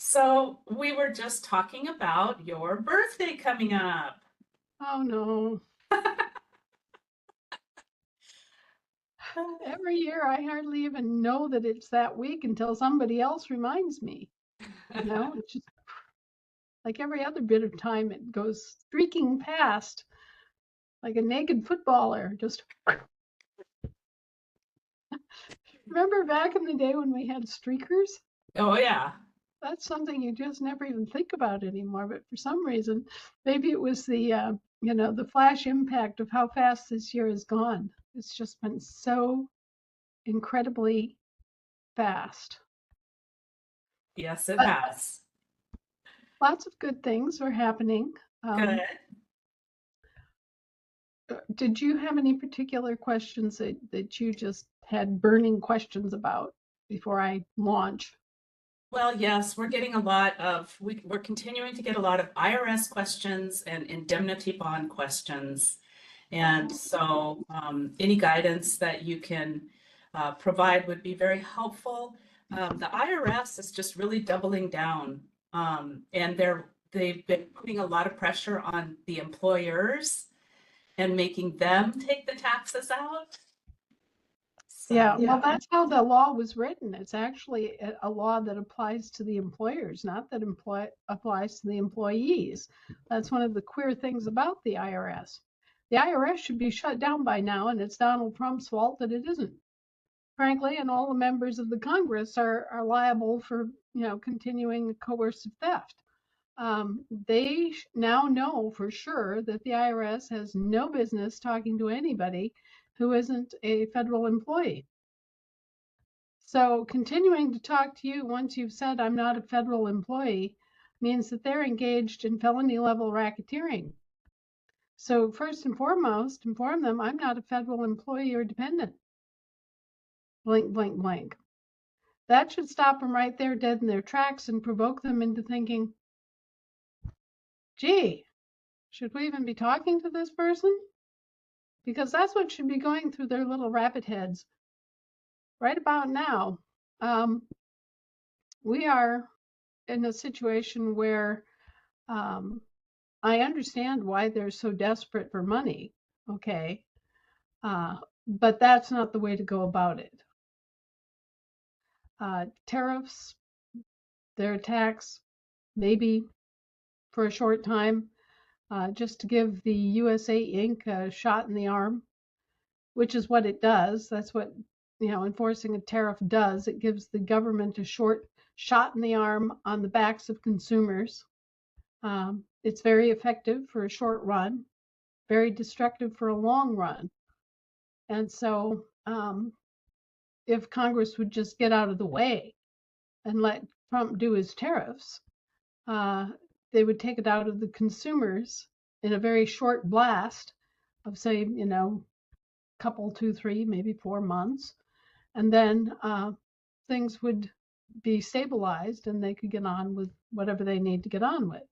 So we were just talking about your birthday coming up. Oh no. Every year I hardly even know that it's that week until somebody else reminds me. It's just like every other bit of time it goes streaking past like a naked footballer. Just remember back in the day when we had streakers? Oh yeah. That's something you just never even think about anymore. But for some reason, maybe it was the flash impact of how fast this year has gone. It's just been so incredibly fast. Yes, it But has. lots of good things are happening. Good. Did you have any particular questions that you just had burning questions about before I launch? Well, yes, we're getting a lot of, we're continuing to get a lot of IRS questions and indemnity bond questions. And so any guidance that you can provide would be very helpful. The IRS is just really doubling down, and they've been putting a lot of pressure on the employers and making them take the taxes out. Yeah, So, well, that's how the law was written. It's actually a law that applies to the employers, not that applies to the employees. That's one of the queer things about the IRS. The IRS should be shut down by now, and it's Donald Trump's fault that it isn't. Frankly, and all the members of the Congress are liable for, continuing coercive theft. They now know for sure that the IRS has no business talking to anybody who isn't a federal employee. So continuing to talk to you once you've said I'm not a federal employee means that they're engaged in felony level racketeering. So first and foremost, inform them I'm not a federal employee or dependent. Blink, blink, blink. That should stop them right there dead in their tracks and provoke them into thinking, gee, should we even be talking to this person? Because that's what should be going through their little rabbit heads right about now. We are in a situation where um, I understand why they're so desperate for money, okay? But that's not the way to go about it. Tariffs, their attacks, maybe for a short time, just to give the USA Inc. a shot in the arm, which is what it does. That's what enforcing a tariff does. It gives the government a short shot in the arm on the backs of consumers. It's very effective for a short run, very destructive for a long run. And so, if Congress would just get out of the way and let Trump do his tariffs, uh, they would take it out of the consumers in a very short blast of, say, couple, 2, 3, maybe 4 months, and then things would be stabilized and they could get on with whatever they need to get on with.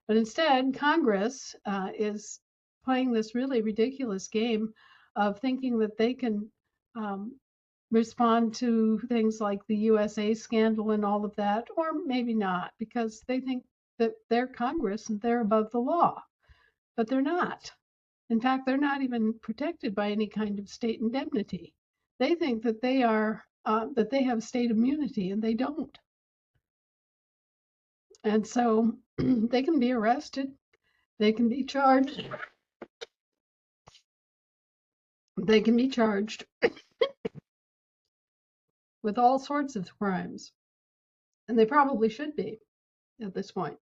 But instead, Congress is playing this really ridiculous game of thinking that they can um, respond to things like the USA scandal and all of that, or maybe not, because they think that they're Congress and they're above the law, but they're not. In fact, they're not even protected by any kind of state indemnity. They think that they have state immunity, and they don't. And so they can be arrested, they can be charged, they can be charged with all sorts of crimes, and they probably should be at this point.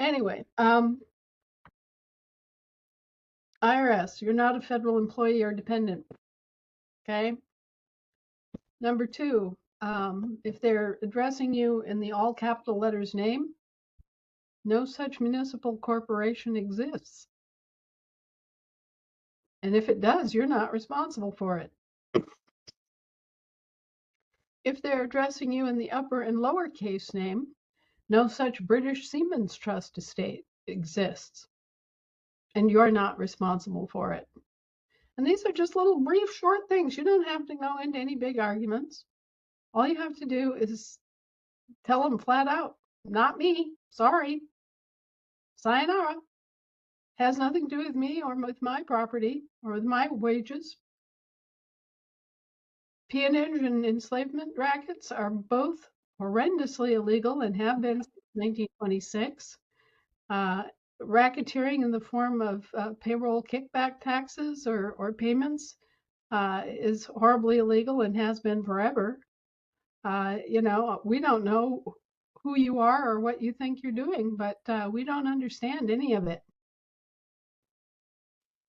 Anyway, IRS, you're not a federal employee or dependent. Okay. Number two, if they're addressing you in the all capital letters name, no such municipal corporation exists. And if it does, you're not responsible for it. If they're addressing you in the upper and lowercase name, no such British Seamen's Trust estate exists. And you're not responsible for it. And these are just little brief short things. You don't have to go into any big arguments. All you have to do is tell them flat out, not me, sorry, sayonara. Has nothing to do with me or with my property or with my wages. Peonage and enslavement rackets are both horrendously illegal and have been since 1926. Uh, Racketeering in the form of payroll kickback taxes or payments is horribly illegal and has been forever. We don't know who you are or what you think you're doing, but we don't understand any of it.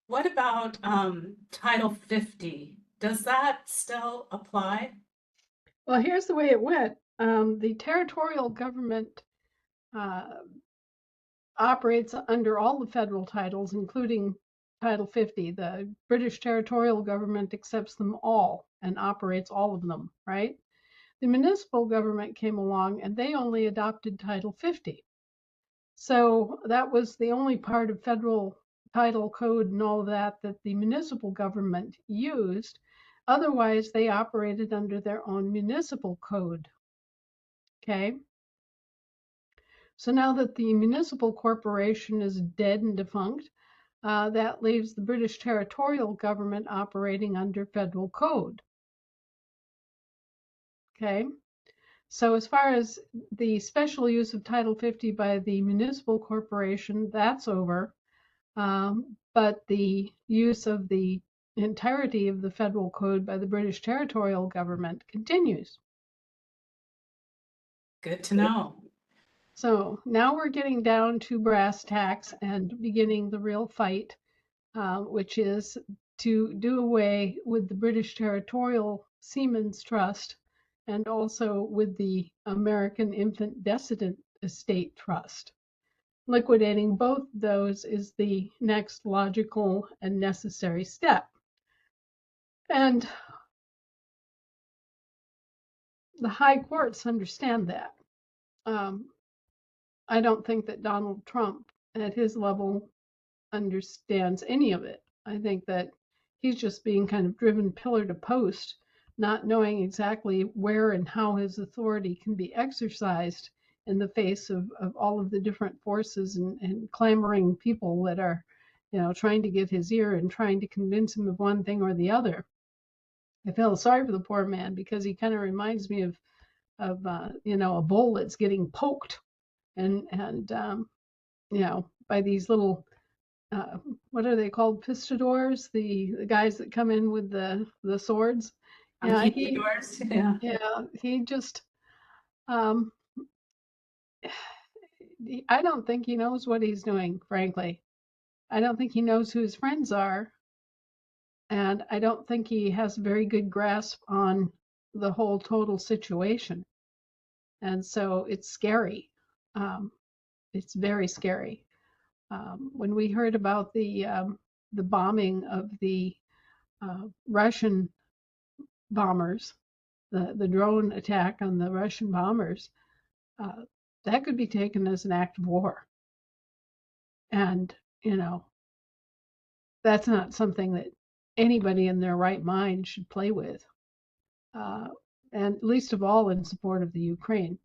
What about Title 50? Does that still apply? Well, here's the way it went. The territorial government uh, operates under all the federal titles, including Title 50. The British territorial government accepts them all and operates all of them, right? The municipal government came along and they only adopted Title 50. So that was the only part of federal title code and all of that that the municipal government used. Otherwise, they operated under their own municipal code. Okay. So now that the municipal corporation is dead and defunct, that leaves the British territorial government operating under federal code. Okay. So as far as the special use of Title 50 by the municipal corporation, that's over. But the use of the entirety of the federal code by the British territorial government continues. Good to know. So now we're getting down to brass tacks and beginning the real fight, which is to do away with the British Territorial Seamen's Trust and also with the American Infant Descendant Estate Trust. Liquidating both those is the next logical and necessary step. And the high courts understand that. I don't think that Donald Trump at his level understands any of it. I think that he's just being kind of driven pillar to post, not knowing exactly where and how his authority can be exercised in the face of all of the different forces and clamoring people that are, trying to get his ear and trying to convince him of one thing or the other. I feel sorry for the poor man because he kind of reminds me of a bull that's getting poked and by these little what are they called? Pistadors, the guys that come in with the swords. Yeah, Conquistadors, yeah. he just um, I don't think he knows what he's doing, frankly. I don't think he knows who his friends are, and I don't think he has a very good grasp on the whole total situation. And so it's scary. Um, it's very scary. When we heard about the bombing of the Russian bombers, the drone attack on the Russian bombers, uh, that could be taken as an act of war. And, that's not something that anybody in their right mind should play with. Uh, and least of all in support of the Ukraine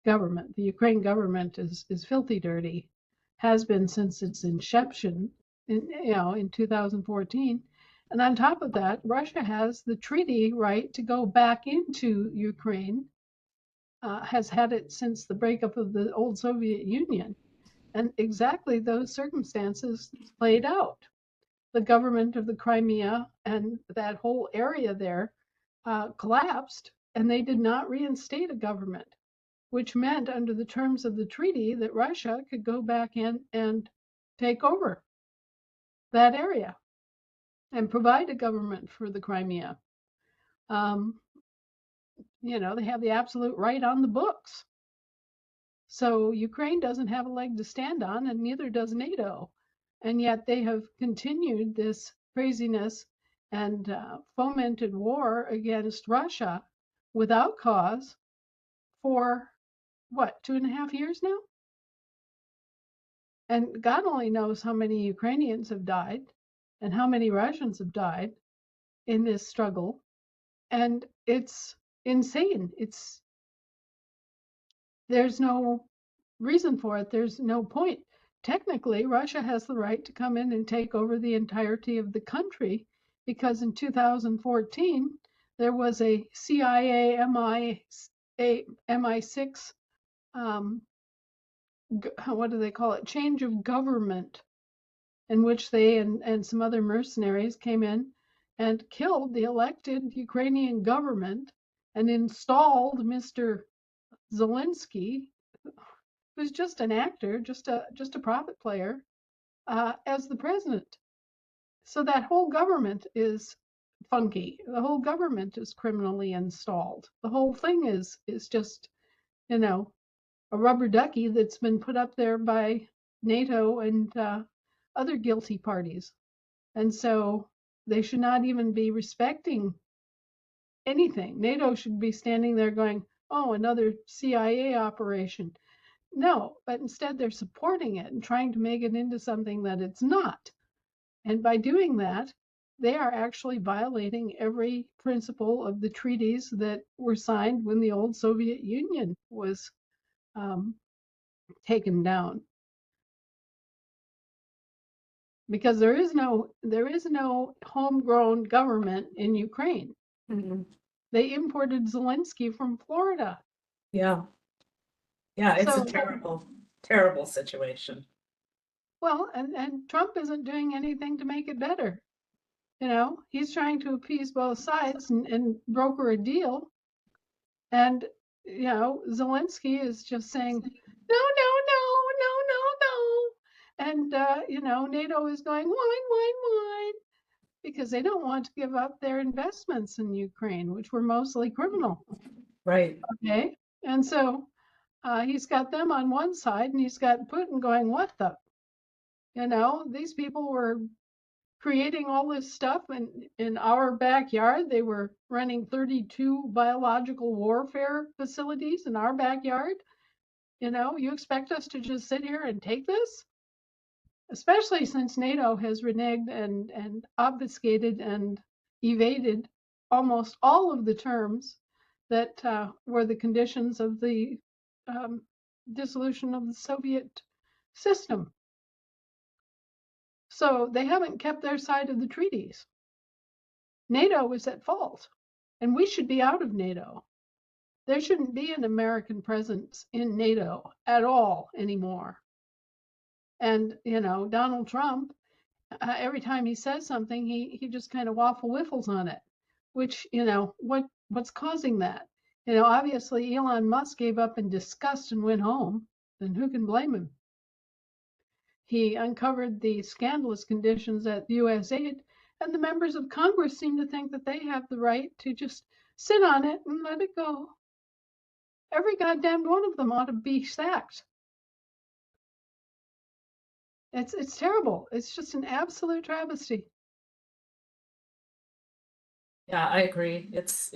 government. The Ukraine government is filthy dirty, has been since its inception in 2014. And on top of that, Russia has the treaty right to go back into Ukraine, has had it since the breakup of the old Soviet Union. And exactly those circumstances played out. The government of the Crimea and that whole area there collapsed, and they did not reinstate a government, which meant under the terms of the treaty that Russia could go back in and take over that area and provide a government for the Crimea. They have the absolute right on the books. So Ukraine doesn't have a leg to stand on, and neither does NATO. And yet they have continued this craziness and fomented war against Russia without cause for what, 2.5 years now? And God only knows how many Ukrainians have died and how many Russians have died in this struggle. And it's insane. There's no reason for it. There's no point. Technically, Russia has the right to come in and take over the entirety of the country because in 2014 there was a CIA MI6 what do they call it? Change of government, in which they and some other mercenaries came in and killed the elected Ukrainian government and installed Mr. Zelensky, who's just an actor, just a profit player, as the president. So that whole government is funky. The whole government is criminally installed. The whole thing is just, you know, a rubber ducky that's been put up there by NATO and other guilty parties. And so they should not even be respecting anything. NATO should be standing there going, oh, another CIA operation. No, but instead they're supporting it and trying to make it into something that it's not. And by doing that, they are actually violating every principle of the treaties that were signed when the old Soviet Union was taken down. Because there is no homegrown government in Ukraine. Mhm. They imported Zelensky from Florida. Yeah. Yeah, it's a So, terrible, terrible situation. well, and Trump isn't doing anything to make it better. You know, he's trying to appease both sides and broker a deal. And, you know, Zelensky is just saying, no, no, no, no, no, no. And, you know, NATO is going, wine, because they don't want to give up their investments in Ukraine, which were mostly criminal. Right. Okay. And so he's got them on one side and he's got Putin going, what the? You know, these people were creating all this stuff in our backyard. They were running 32 biological warfare facilities in our backyard. You know, you expect us to just sit here and take this? Especially since NATO has reneged and obfuscated and evaded almost all of the terms that were the conditions of the um, dissolution of the Soviet system. So they haven't kept their side of the treaties. NATO is at fault, and we should be out of NATO. There shouldn't be an American presence in NATO at all anymore. And, you know, Donald Trump, every time he says something, he just kind of waffle whiffles on it, which, you know, what's causing that? You know, obviously Elon Musk gave up in disgust and went home, then who can blame him? He uncovered the scandalous conditions at USAID, and the members of Congress seem to think that they have the right to just sit on it and let it go. Every goddamn one of them ought to be sacked. It's terrible. It's just an absolute travesty. Yeah, I agree. It's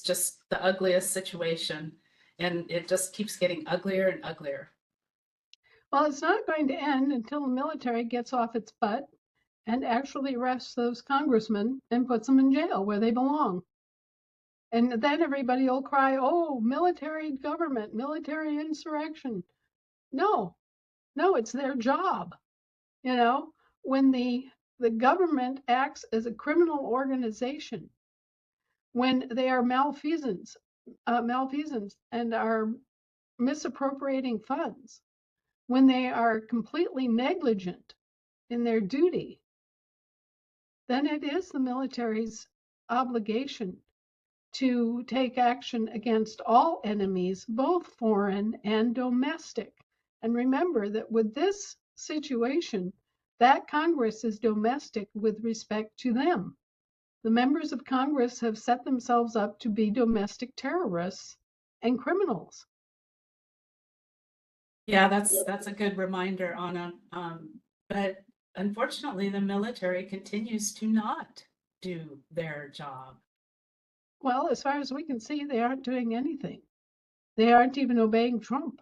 just the ugliest situation, and it just keeps getting uglier and uglier. Well, it's not going to end until the military gets off its butt and actually arrests those congressmen and puts them in jail where they belong. And then everybody will cry, oh, military government, military insurrection. No, no, it's their job. You know, when the government acts as a criminal organization, when they are malfeasance and are misappropriating funds, when they are completely negligent in their duty, then it is the military's obligation to take action against all enemies, both foreign and domestic. And remember that with this situation, that Congress is domestic with respect to them. The members of Congress have set themselves up to be domestic terrorists and criminals. Yeah, that's a good reminder, Anna. But unfortunately, the military continues to not do their job. Well, as far as we can see, they aren't doing anything. They aren't even obeying Trump.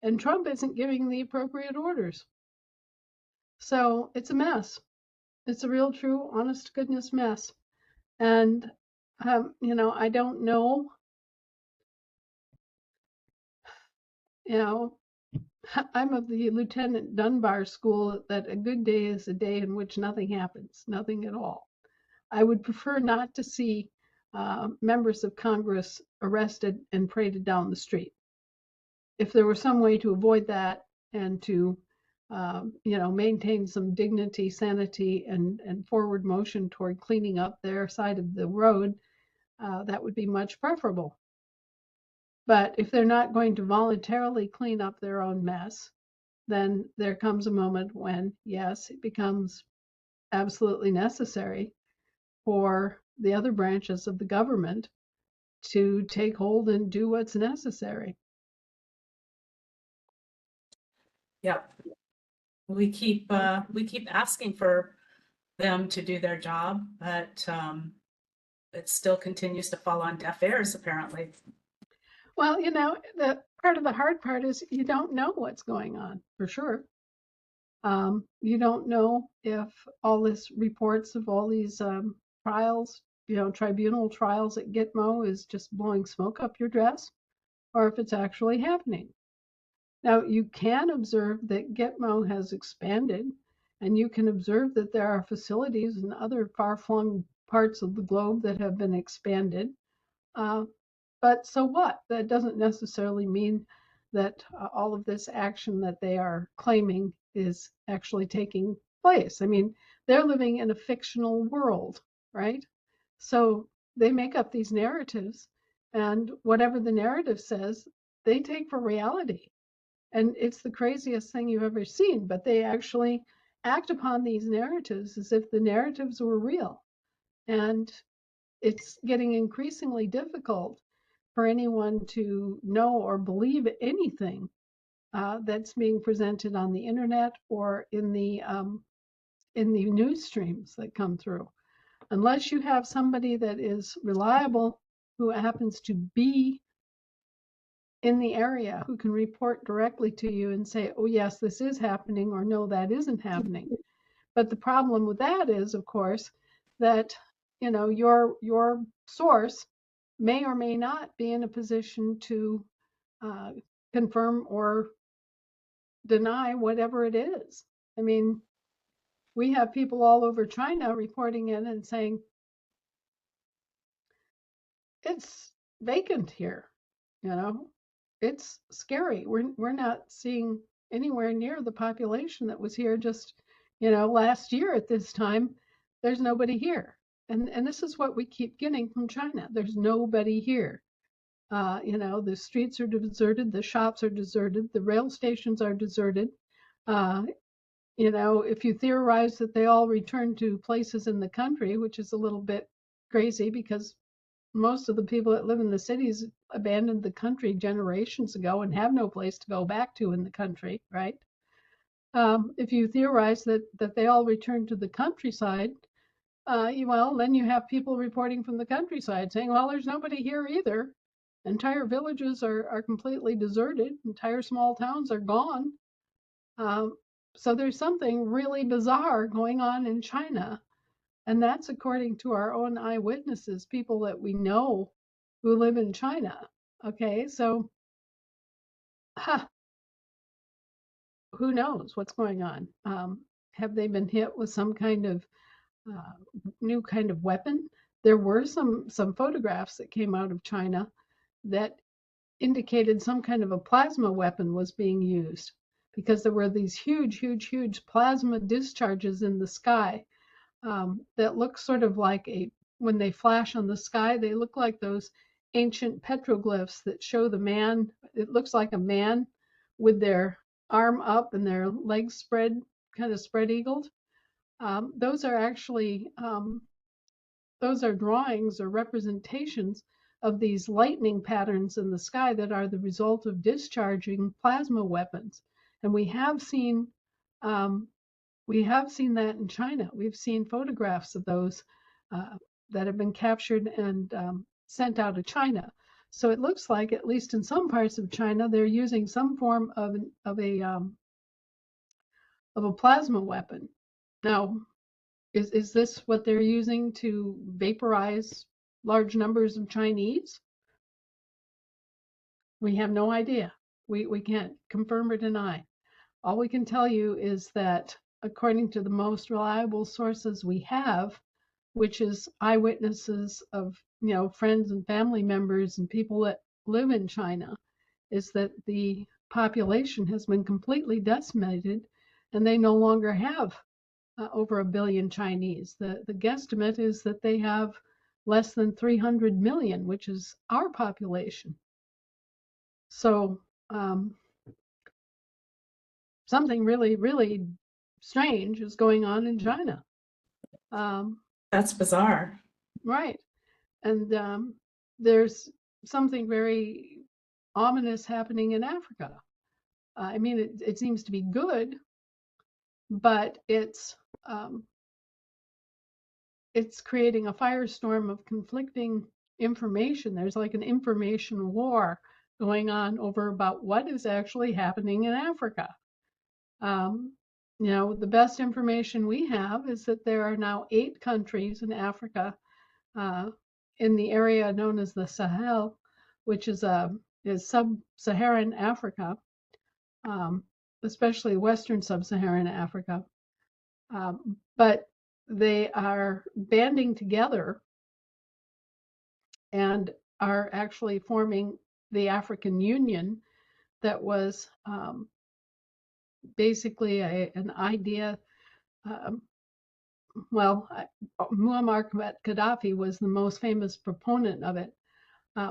And Trump isn't giving the appropriate orders. So it's a mess. It's a real, true, honest to goodness mess. And I don't know, you know, I'm of the Lieutenant Dunbar school that a good day is a day in which nothing happens, nothing at all. I would prefer not to see members of Congress arrested and paraded down the street. If there were some way to avoid that and to, maintain some dignity, sanity, and forward motion toward cleaning up their side of the road, that would be much preferable. But if they're not going to voluntarily clean up their own mess, then there comes a moment when, yes, it becomes absolutely necessary for the other branches of the government to take hold and do what's necessary. Yep. We keep asking for them to do their job, but it still continues to fall on deaf ears, apparently. Well, the part of the hard part is you don't know what's going on for sure. You don't know if all this reports of all these trials, tribunal trials at Gitmo is just blowing smoke up your dress, or if it's actually happening. Now, you can observe that Gitmo has expanded, and you can observe that there are facilities in other far-flung parts of the globe that have been expanded. Uh, but so what? That doesn't necessarily mean that all of this action that they are claiming is actually taking place. I mean, they're living in a fictional world, right? So they make up these narratives, and whatever the narrative says, they take for reality. And it's the craziest thing you've ever seen, but they actually act upon these narratives as if the narratives were real. And it's getting increasingly difficult for anyone to know or believe anything that's being presented on the internet or in the news streams that come through, unless you have somebody that is reliable who happens to be in the area who can report directly to you and say, oh yes, this is happening, or no, that isn't happening. But the problem with that is, of course, that your source may or may not be in a position to uh, confirm or deny whatever it is. I mean, we have people all over China reporting in and saying it's vacant here. You know, it's scary. We're not seeing anywhere near the population that was here just, last year at this time. There's nobody here. And this is what we keep getting from China. There's nobody here. The streets are deserted, the shops are deserted, the rail stations are deserted. Uh, if you theorize that they all return to places in the country, which is a little bit crazy because most of the people that live in the cities abandoned the country generations ago and have no place to go back to in the country, right? If you theorize that they all return to the countryside, then you have people reporting from the countryside saying, well, there's nobody here either. Entire villages are completely deserted. Entire small towns are gone. Um, so there's something really bizarre going on in China. And that's according to our own eyewitnesses, people that we know who live in China. Okay, so huh, who knows what's going on? Have they been hit with some kind of uh, new kind of weapon? There were some photographs that came out of China that indicated some kind of a plasma weapon was being used because there were these huge, huge, huge plasma discharges in the sky that look sort of like when they flash on the sky, they look like those ancient petroglyphs that show the man. It looks like a man with their arm up and their legs spread, kind of spread eagled. Those are actually those are drawings or representations of these lightning patterns in the sky that are the result of discharging plasma weapons. And um, we have seen that in China. We've seen photographs of those uh, that have been captured and sent out of China. So it looks like, at least in some parts of China, they're using some form of a plasma weapon. Now, is this what they're using to vaporize large numbers of Chinese? We have no idea. We can't confirm or deny. All we can tell you is that according to the most reliable sources we have, which is eyewitnesses of, friends and family members and people that live in China, is that the population has been completely decimated and they no longer have over 1 billion Chinese. The guesstimate is that they have less than 300 million, which is our population. So something really, really strange is going on in China. That's bizarre. Right. And there's something very ominous happening in Africa. I mean, it seems to be good, but it's creating a firestorm of conflicting information. There's like an information war going on over about what is actually happening in Africa. The best information we have is that there are now 8 countries in Africa, in the area known as the Sahel, which is sub-Saharan Africa, especially Western Sub-Saharan Africa. But they are banding together and are actually forming the African Union that was basically an idea. Muammar Gaddafi was the most famous proponent of it,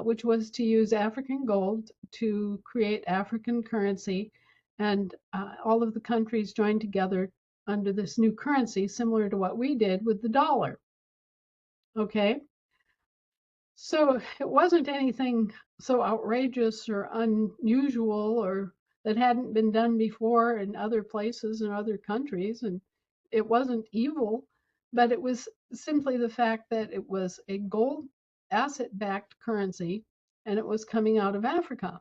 which was to use African gold to create African currency, and all of the countries joined together under this new currency, similar to what we did with the dollar. Okay? So it wasn't anything so outrageous or unusual or that hadn't been done before in other places and other countries, and it wasn't evil, but it was simply the fact that it was a gold asset-backed currency and it was coming out of Africa.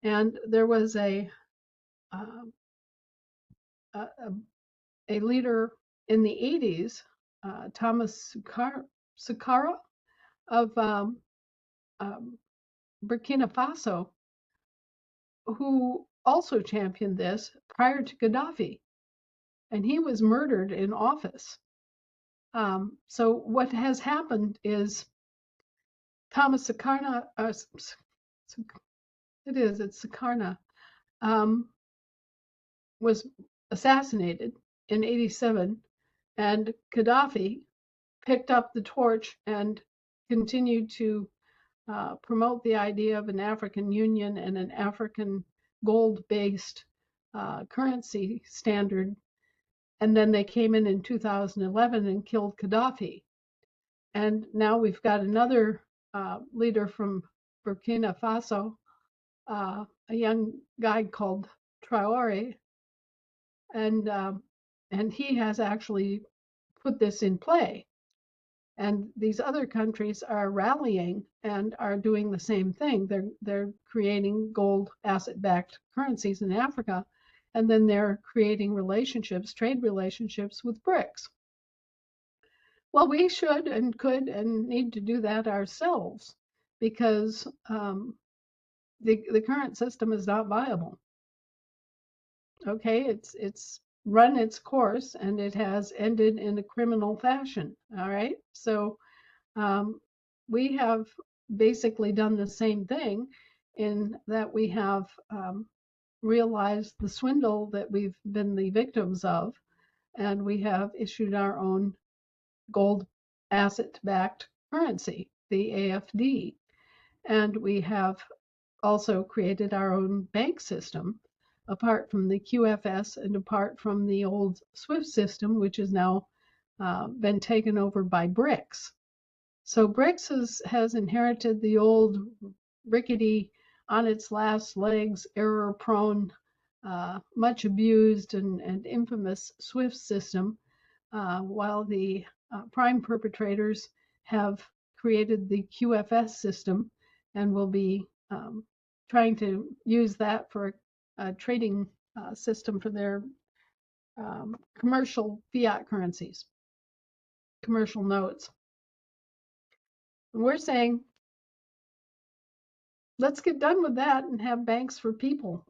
And there was a leader in the 80s, Thomas Sankara of Burkina Faso, who also championed this prior to Gaddafi, and he was murdered in office. So what has happened is Thomas Sankara, it's Sankara, was assassinated in 87, and Gaddafi picked up the torch and continued to promote the idea of an African Union and an African gold-based currency standard. And then they came in 2011 and killed Gaddafi. And now we've got another leader from Burkina Faso, a young guy called Traore, and he has actually put this in play. And these other countries are rallying and are doing the same thing. They're creating gold asset-backed currencies in Africa, and then they're creating trade relationships with BRICS. Well, we should and could and need to do that ourselves, because the current system is not viable. Okay, it's run its course and it has ended in a criminal fashion. All right, so we have basically done the same thing in that we have realized the swindle that we've been the victims of, and we have issued our own gold asset-backed currency, the AFD, and we have also created our own bank system apart from the QFS and apart from the old SWIFT system, which has now been taken over by BRICS. So BRICS has inherited the old rickety, on its last legs, error-prone, much abused and infamous SWIFT system, while the prime perpetrators have created the QFS system and will be trying to use that for a trading system for their commercial fiat currencies, commercial notes. And we're saying, let's get done with that and have banks for people,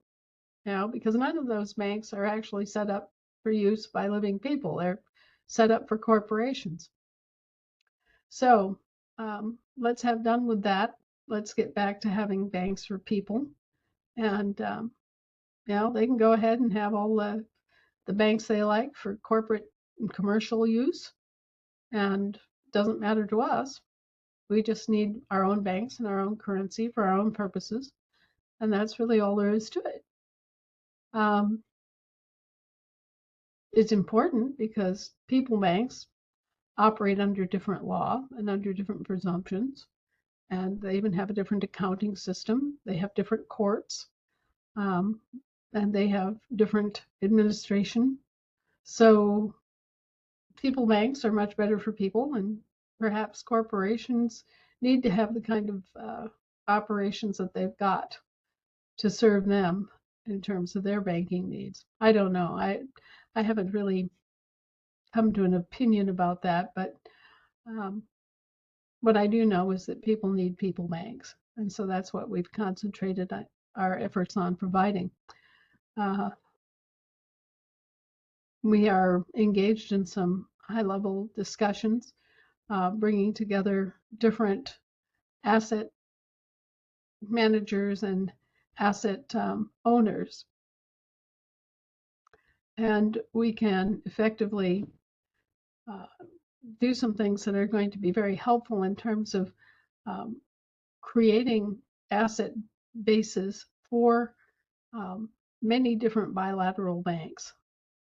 because none of those banks are actually set up for use by living people. They're set up for corporations. So let's have done with that. Let's get back to having banks for people. And they can go ahead and have all the banks they like for corporate and commercial use. And it doesn't matter to us. We just need our own banks and our own currency for our own purposes. And that's really all there is to it. It's important because people banks operate under different law and under different presumptions. And they even have a different accounting system. They have different courts. And they have different administration. So people banks are much better for people, and perhaps corporations need to have the kind of operations that they've got to serve them in terms of their banking needs. I don't know. I haven't really come to an opinion about that, but what I do know is that people need people banks, and so that's what we've concentrated our efforts on providing. We are engaged in some high-level discussions, bringing together different asset managers and asset owners. And we can effectively do some things that are going to be very helpful in terms of creating asset bases for many different bilateral banks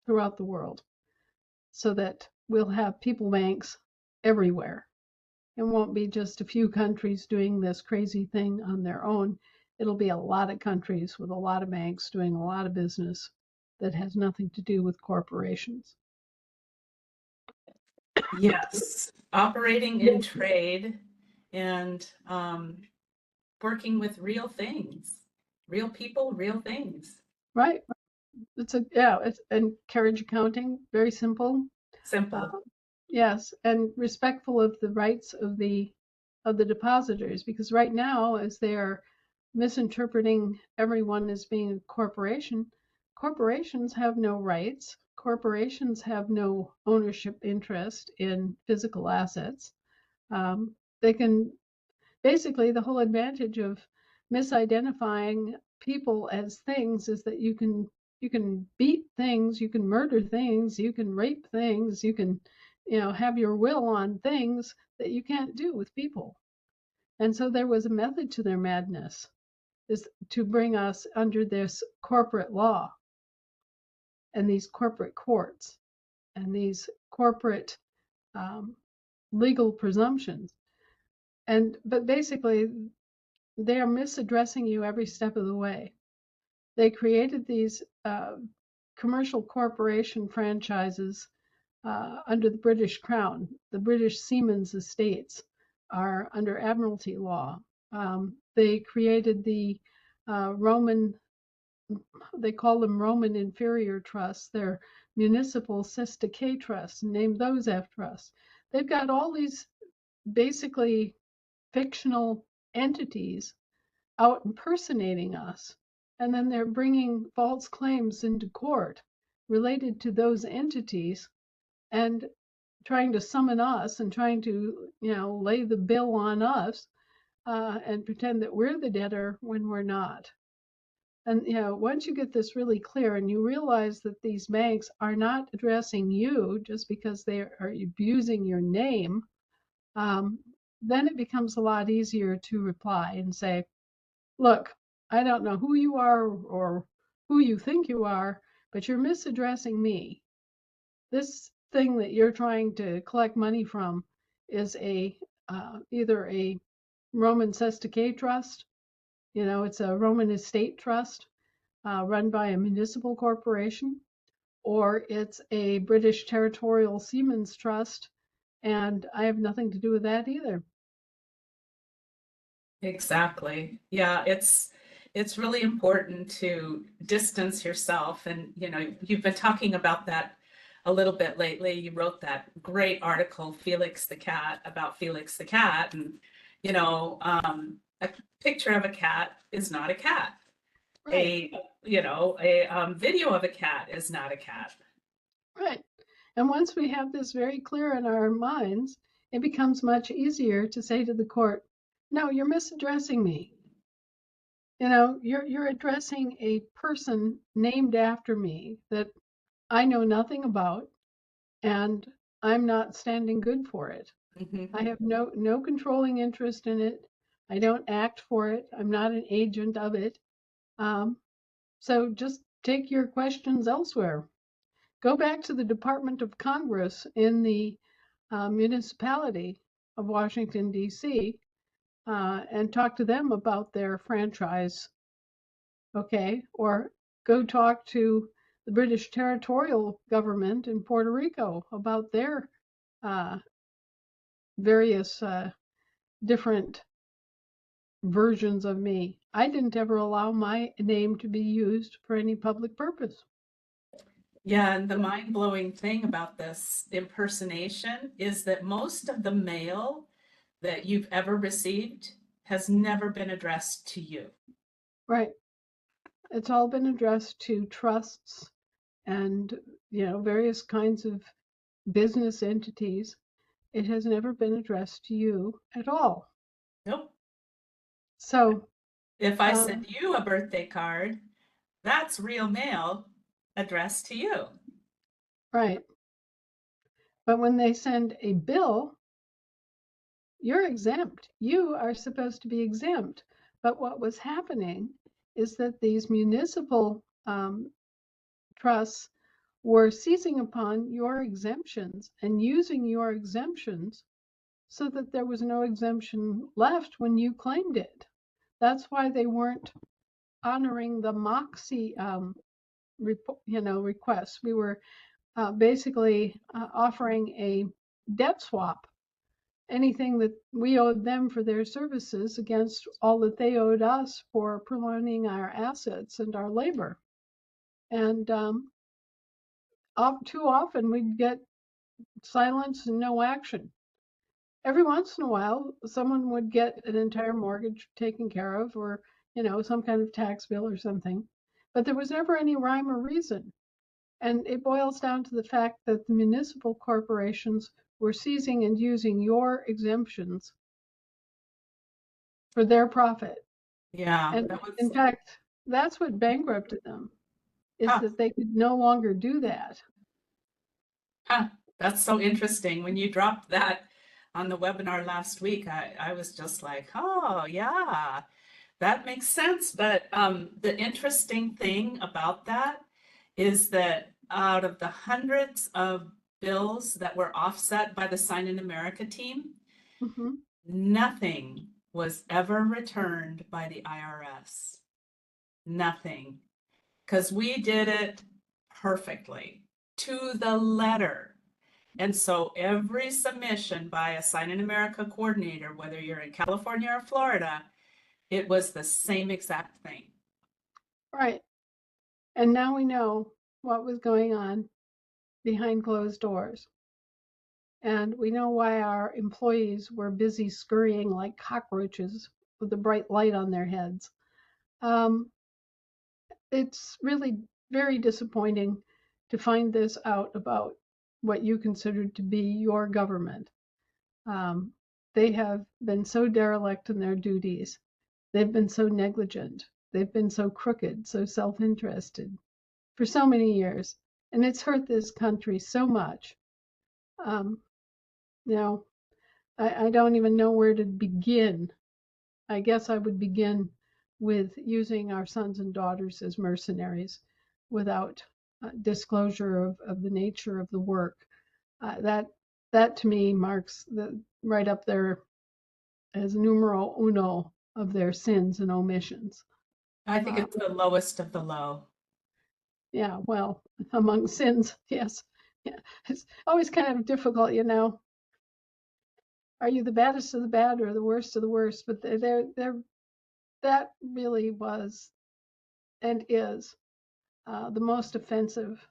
throughout the world, so that we'll have people banks everywhere. It won't be just a few countries doing this crazy thing on their own. It'll be a lot of countries with a lot of banks doing a lot of business that has nothing to do with corporations. Yes, operating in trade and working with real things, real people, real things. Right. It's and carriage accounting, very simple. Simple. Yes, and respectful of the rights of the depositors, because right now, as they are misinterpreting everyone as being a corporation, corporations have no rights. Corporations have no ownership interest in physical assets. They can basically, the whole advantage of misidentifying people as things is that you can beat things, you can murder things, you can rape things, you can have your will on things that you can't do with people. And so there was a method to their madness, is to bring us under this corporate law and these corporate courts and these corporate legal presumptions. But basically, they are misaddressing you every step of the way. They created these commercial corporation franchises under the British Crown. The British Seamen's estates are under Admiralty law. They created the Roman, they call them Roman inferior trusts. They're municipal Sestake trusts, named those after us. They've got all these basically fictional entities out impersonating us, and then they're bringing false claims into court related to those entities and trying to summon us and trying to lay the bill on us and pretend that we're the debtor when we're not. And once you get this really clear and you realize that these banks are not addressing you just because they are abusing your name, then it becomes a lot easier to reply and say, look, I don't know who you are or who you think you are, but you're misaddressing me. This thing that you're trying to collect money from is either a Roman Sestake trust, it's a Roman estate trust run by a municipal corporation, or it's a British territorial seamen's trust, and I have nothing to do with that either. Exactly. Yeah, it's really important to distance yourself. And you've been talking about that a little bit lately. You wrote that great article, Felix the Cat, about Felix the Cat. And A picture of a cat is not a cat. Right, A video of a cat is not a cat. right. And once we have this very clear in our minds, it becomes much easier to say to the court, no, you're misaddressing me. You're addressing a person named after me that I know nothing about, and I'm not standing good for it. Mhm. I have no controlling interest in it. I don't act for it. I'm not an agent of it. Um, so just take your questions elsewhere. Go back to the Department of Congress in the municipality of Washington, D.C., and talk to them about their franchise, okay? Or go talk to the British territorial government in Puerto Rico about their uh, various different versions of me. I didn't ever allow my name to be used for any public purpose. Yeah, and the mind-blowing thing about this impersonation is that most of the mail that you've ever received has never been addressed to you. Right. It's all been addressed to trusts and, various kinds of business entities. It has never been addressed to you at all. Nope. So, If I um, send you a birthday card, that's real mail addressed to you. right. But when they send a bill, you're exempt. You are supposed to be exempt. But what was happening is that these municipal trusts were seizing upon your exemptions and using your exemptions so that there was no exemption left when you claimed it. That's why they weren't honoring the Moxie, requests. We were basically offering a debt swap, anything that we owed them for their services against all that they owed us for prolonging our assets and our labor. And too often we'd get silence and no action. Every once in a while, someone would get an entire mortgage taken care of, or some kind of tax bill or something, but there was never any rhyme or reason. And it boils down to the fact that the municipal corporations were seizing and using your exemptions for their profit. Yeah, And that in was, fact, that's what bankrupted them, is huh, that they could no longer do that. huh. That's so interesting. When you dropped that on the webinar last week, I was just like, oh, yeah, that makes sense. But the interesting thing about that is that out of the hundreds of bills that were offset by the Sign in America team, Hmm. nothing was ever returned by the IRS. Nothing. Because we did it perfectly to the letter. And so every submission by a Sign in America coordinator, whether you're in California or Florida, it was the same exact thing. Right. And now we know what was going on behind closed doors. And we know why our employees were busy scurrying like cockroaches with the bright light on their heads. Um, it's really very disappointing to find this out about what you considered to be your government. Um, they have been so derelict in their duties. They've been so negligent. They've been so crooked, so self interested for so many years. And it's hurt this country so much. Um, you know, I don't even know where to begin. I guess I would begin with using our sons and daughters as mercenaries without disclosure of the nature of the work. That to me marks the right up there as numero uno of their sins and omissions. I think Uh, it's the lowest of the low. yeah, well, among sins, yes. Yeah, it's always kind of difficult. Are you the baddest of the bad or the worst of the worst? But that really was and is the most offensive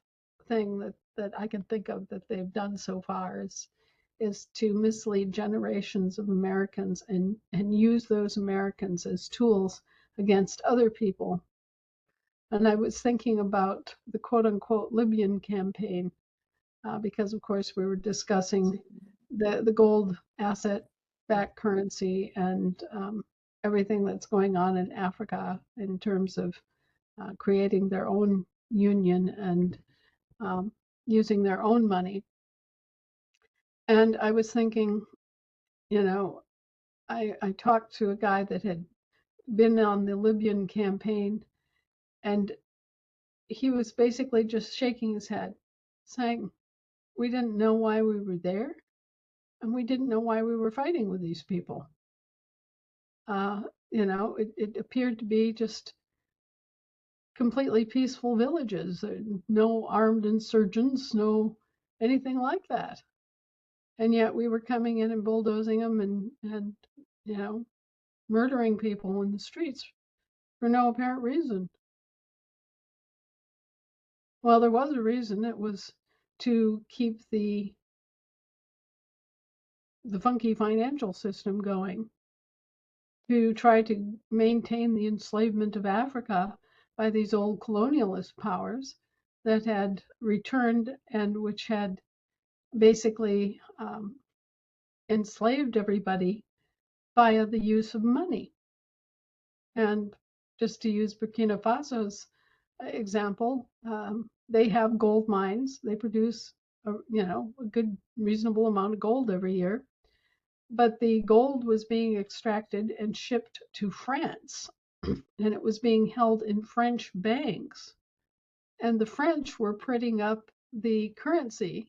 thing that I can think of that they've done so far. is to mislead generations of Americans and use those Americans as tools against other people. And I was thinking about the quote unquote Libyan campaign, because of course we were discussing the gold asset backed currency and everything that's going on in Africa in terms of creating their own union and using their own money. And I was thinking, you know, I talked to a guy that had been on the Libyan campaign, and he was basically just shaking his head, saying, we didn't know why we were there, and we didn't know why we were fighting with these people. It appeared to be just completely peaceful villages, no armed insurgents, no anything like that. And yet we were coming in and bulldozing them and murdering people in the streets for no apparent reason. Well, there was a reason. It was to keep the funky financial system going, to try to maintain the enslavement of Africa by these old colonialist powers that had returned and which had basically enslaved everybody via the use of money. And just to use Burkina Faso's example, they have gold mines. They produce a good, reasonable amount of gold every year. But the gold was being extracted and shipped to France, and it was being held in French banks. And the French were printing up the currency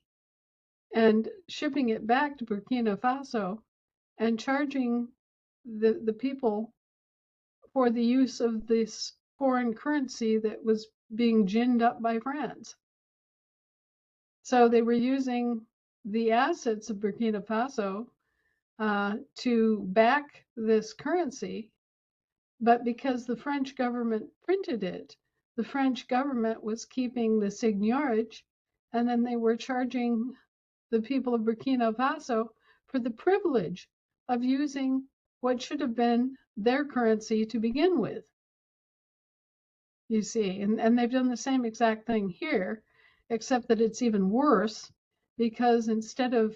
and shipping it back to Burkina Faso and charging the people for the use of this foreign currency that was being ginned up by France. So they were using the assets of Burkina Faso to back this currency, but because the French government printed it, the French government was keeping the seigniorage, and then they were charging the people of Burkina Faso for the privilege of using what should have been their currency to begin with. You see, and they've done the same exact thing here, except that it's even worse, because instead of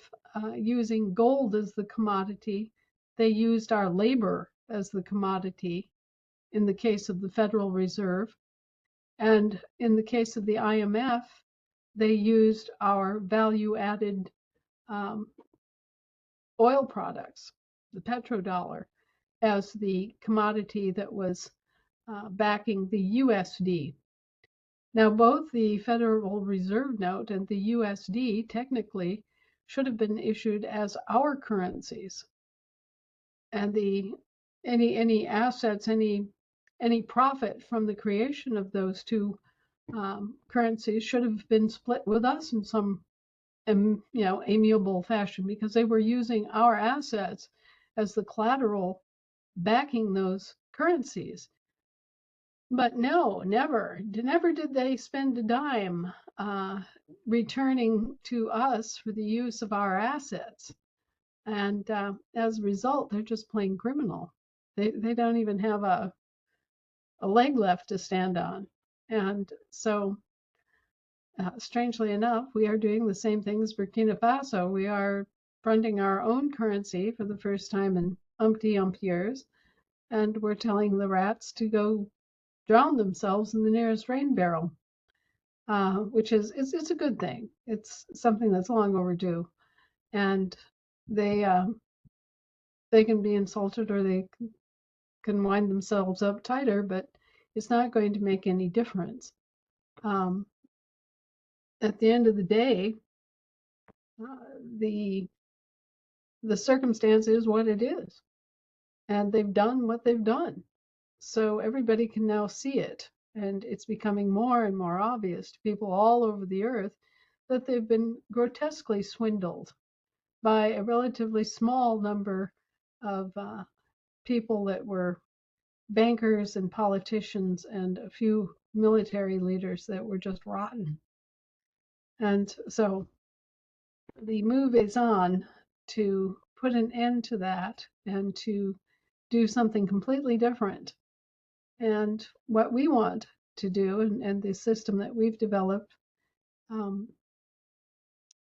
using gold as the commodity, they used our labor as the commodity in the case of the Federal Reserve. And in the case of the IMF, they used our value-added oil products, the petrodollar, as the commodity that was backing the USD. Now, both the Federal Reserve note and the USD technically should have been issued as our currencies, and any assets, any profit from the creation of those two currencies should have been split with us in some amiable fashion, because they were using our assets as the collateral backing those currencies. But no, never did they spend a dime returning to us for the use of our assets. And as a result, they're just plain criminal. They don't even have a leg left to stand on. And so, strangely enough, we are doing the same thing as Burkina Faso. We are fronting our own currency for the first time in umpty years, and we're telling the rats to go drown themselves in the nearest rain barrel, which is it's a good thing. It's something that's long overdue, and they can be insulted or they can wind themselves up tighter, but it's not going to make any difference. At the end of the day, the circumstance is what it is, and they've done what they've done. So everybody can now see it, and it's becoming more and more obvious to people all over the earth that they've been grotesquely swindled by a relatively small number of people that were bankers and politicians and a few military leaders that were just rotten. And so the move is on to put an end to that and to do something completely different. And what we want to do, and the system that we've developed, um,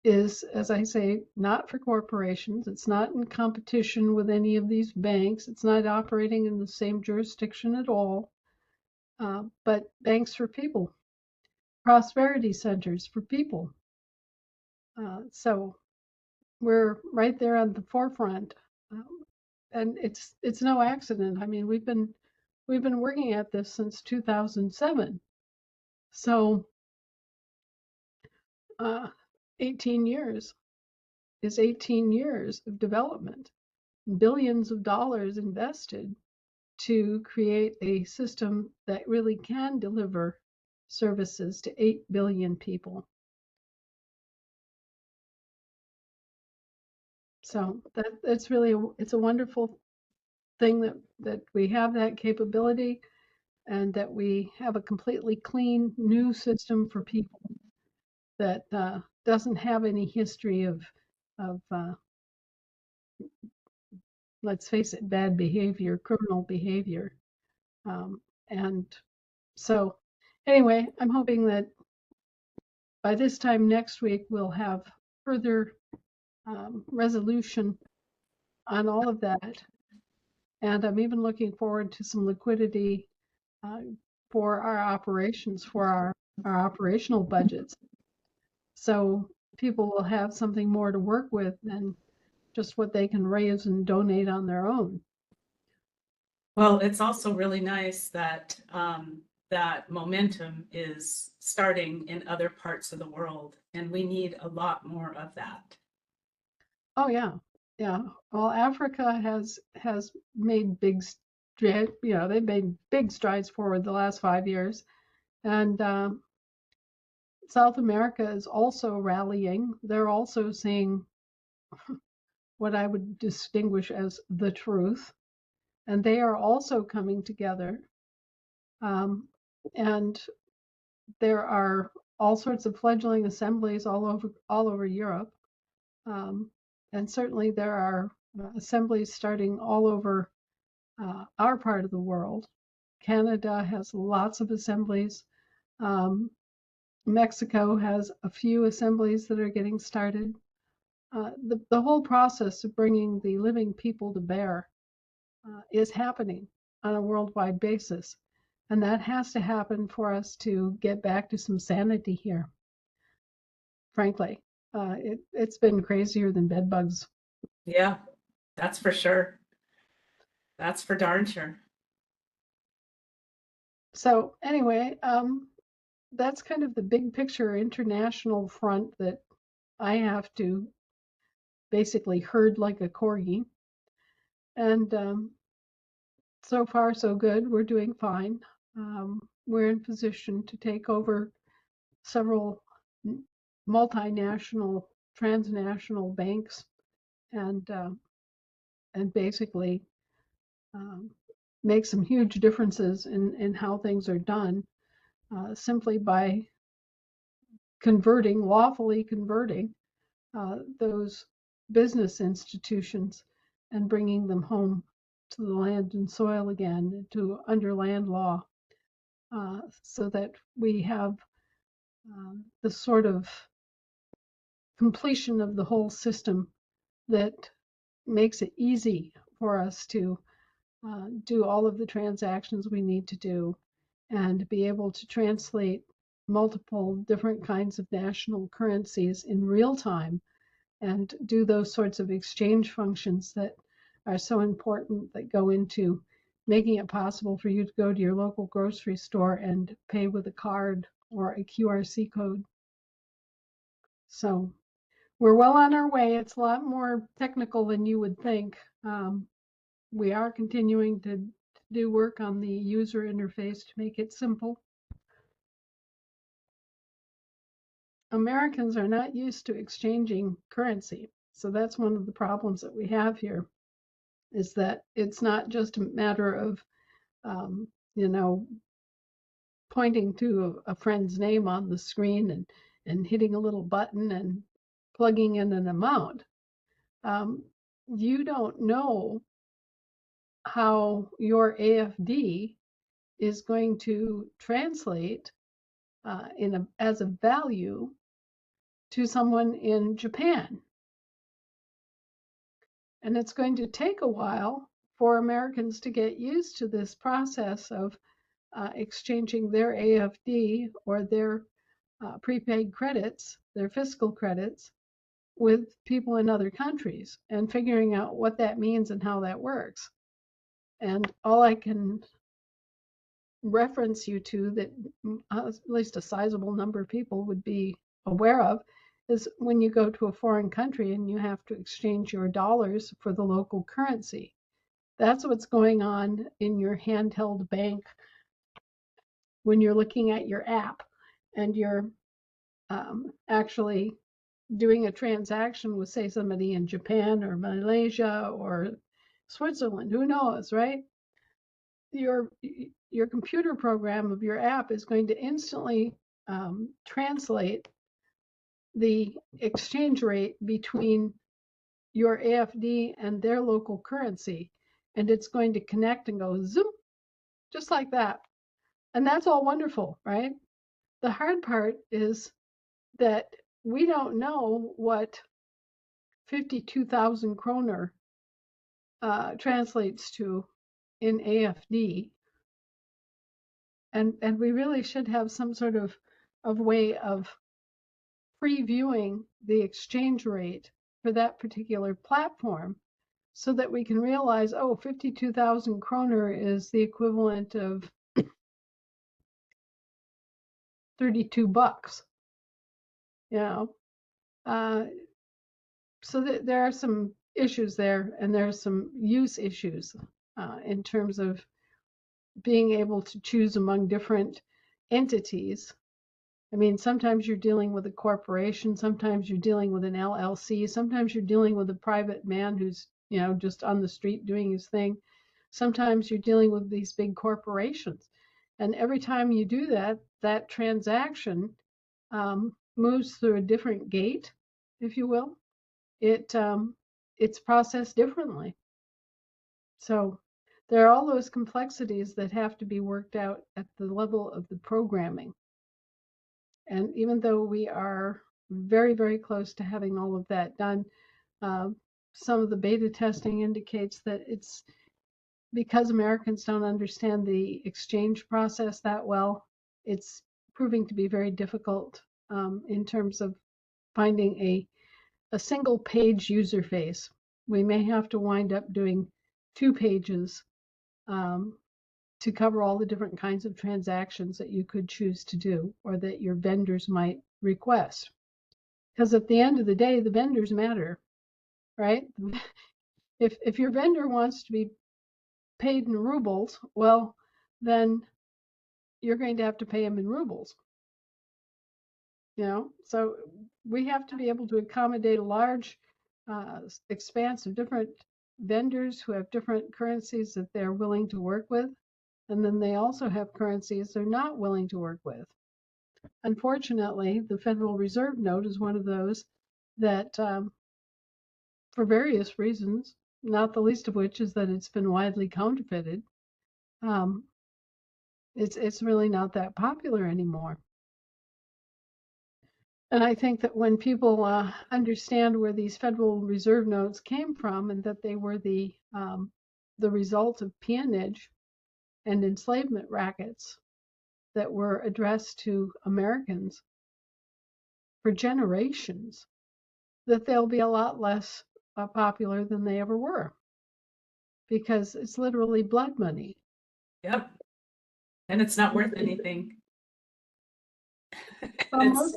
is, as I say, not for corporations. It's not in competition with any of these banks. It's not operating in the same jurisdiction at all. But banks for people, prosperity centers for people. So we're right there on the forefront, and it's no accident. I mean, we've been working at this since 2007. So 18 years is 18 years of development, billions of dollars invested to create a system that really can deliver services to 8 billion people. So that's really it's a wonderful thing that we have that capability and that we have a completely clean new system for people that doesn't have any history of let's face it, bad behavior, criminal behavior. Um, and so anyway, I'm hoping that by this time next week, we'll have further resolution on all of that. And I'm even looking forward to some liquidity uh, for our operations, for our operational budgets. So people will have something more to work with than just what they can raise and donate on their own. Well, it's also really nice that that momentum is starting in other parts of the world, and we need a lot more of that. Oh yeah, yeah. Well, Africa has made they've made big strides forward the last 5 years, and South America is also rallying. They're also seeing what I would distinguish as the truth, and they are also coming together. And there are all sorts of fledgling assemblies all over Europe, um, and certainly there are assemblies starting all over our part of the world. Canada has lots of assemblies. Um, Mexico has a few assemblies that are getting started. The whole process of bringing the living people to bear is happening on a worldwide basis. And that has to happen for us to get back to some sanity here, frankly. It's been crazier than bedbugs. Yeah, that's for sure. That's for darn sure. So, anyway, that's kind of the big picture international front that I have to basically herd like a corgi. And so far, so good. We're doing fine. We're in position to take over several multinational, transnational banks, and basically um, make some huge differences in how things are done simply by lawfully converting those business institutions and bringing them home to the land and soil again, to under land law, so that we have the sort of completion of the whole system that makes it easy for us to do all of the transactions we need to do and be able to translate multiple different kinds of national currencies in real time and do those sorts of exchange functions that are so important, that go into making it possible for you to go to your local grocery store and pay with a card or a QRC code. So we're well on our way. It's a lot more technical than you would think. We are continuing to do work on the user interface to make it simple. Americans are not used to exchanging currency. So that's one of the problems that we have here, is that it's not just a matter of, um, you know, pointing to a friend's name on the screen and hitting a little button and plugging in an amount. um, you don't know how your AFD is going to translate as a value to someone in Japan. And it's going to take a while for Americans to get used to this process of exchanging their AFD or their prepaid credits, their fiscal credits, with people in other countries and figuring out what that means and how that works. And all I can reference you to that at least a sizable number of people would be aware of is when you go to a foreign country and you have to exchange your dollars for the local currency. That's what's going on in your handheld bank when you're looking at your app and you're actually doing a transaction with, say, somebody in Japan or Malaysia or Switzerland. Who knows, right? Your computer program of your app is going to instantly translate the exchange rate between your AFD and their local currency, and it's going to connect and go zoom, just like that. And that's all wonderful, right? The hard part is that we don't know what 52,000 kroner translates to in AFD. And we really should have some sort of way of previewing the exchange rate for that particular platform so that we can realize, oh, 52,000 kroner is the equivalent of 32 bucks, you know. So there are some issues there, and there are some use issues in terms of being able to choose among different entities. I mean, sometimes you're dealing with a corporation, sometimes you're dealing with an LLC, sometimes you're dealing with a private man who's, just on the street doing his thing. Sometimes you're dealing with these big corporations. And every time you do that, that transaction moves through a different gate, if you will. It's processed differently. So there are all those complexities that have to be worked out at the level of the programming. And even though we are very, very close to having all of that done, some of the beta testing indicates that it's because Americans don't understand the exchange process that well, it's proving to be very difficult in terms of finding a single page user face. We may have to wind up doing 2 pages to cover all the different kinds of transactions that you could choose to do or that your vendors might request. Because at the end of the day, the vendors matter, right? If your vendor wants to be paid in rubles, well, then you're going to have to pay them in rubles. So we have to be able to accommodate a large expanse of different vendors who have different currencies that they're willing to work with. And then they also have currencies they're not willing to work with. Unfortunately, the Federal Reserve note is one of those that, for various reasons, not the least of which is that it's been widely counterfeited, it's really not that popular anymore. And I think that when people understand where these Federal Reserve notes came from and that they were the result of peonage and enslavement rackets that were addressed to Americans for generations, that they'll be a lot less popular than they ever were, because it's literally blood money. Yep. And it's not worth anything. Well,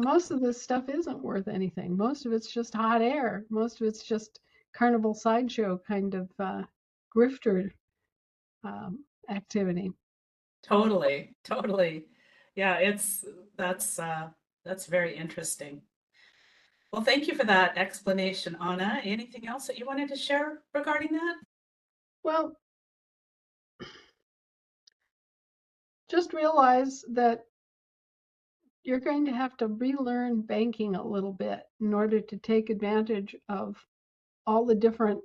most of this stuff isn't worth anything. Most of it's just hot air. Most of it's just carnival sideshow kind of grifter activity. Totally, totally. Yeah, that's very interesting. Well, thank you for that explanation, Anna. Anything else that you wanted to share regarding that? Well, just realize that you're going to have to relearn banking a little bit in order to take advantage of all the different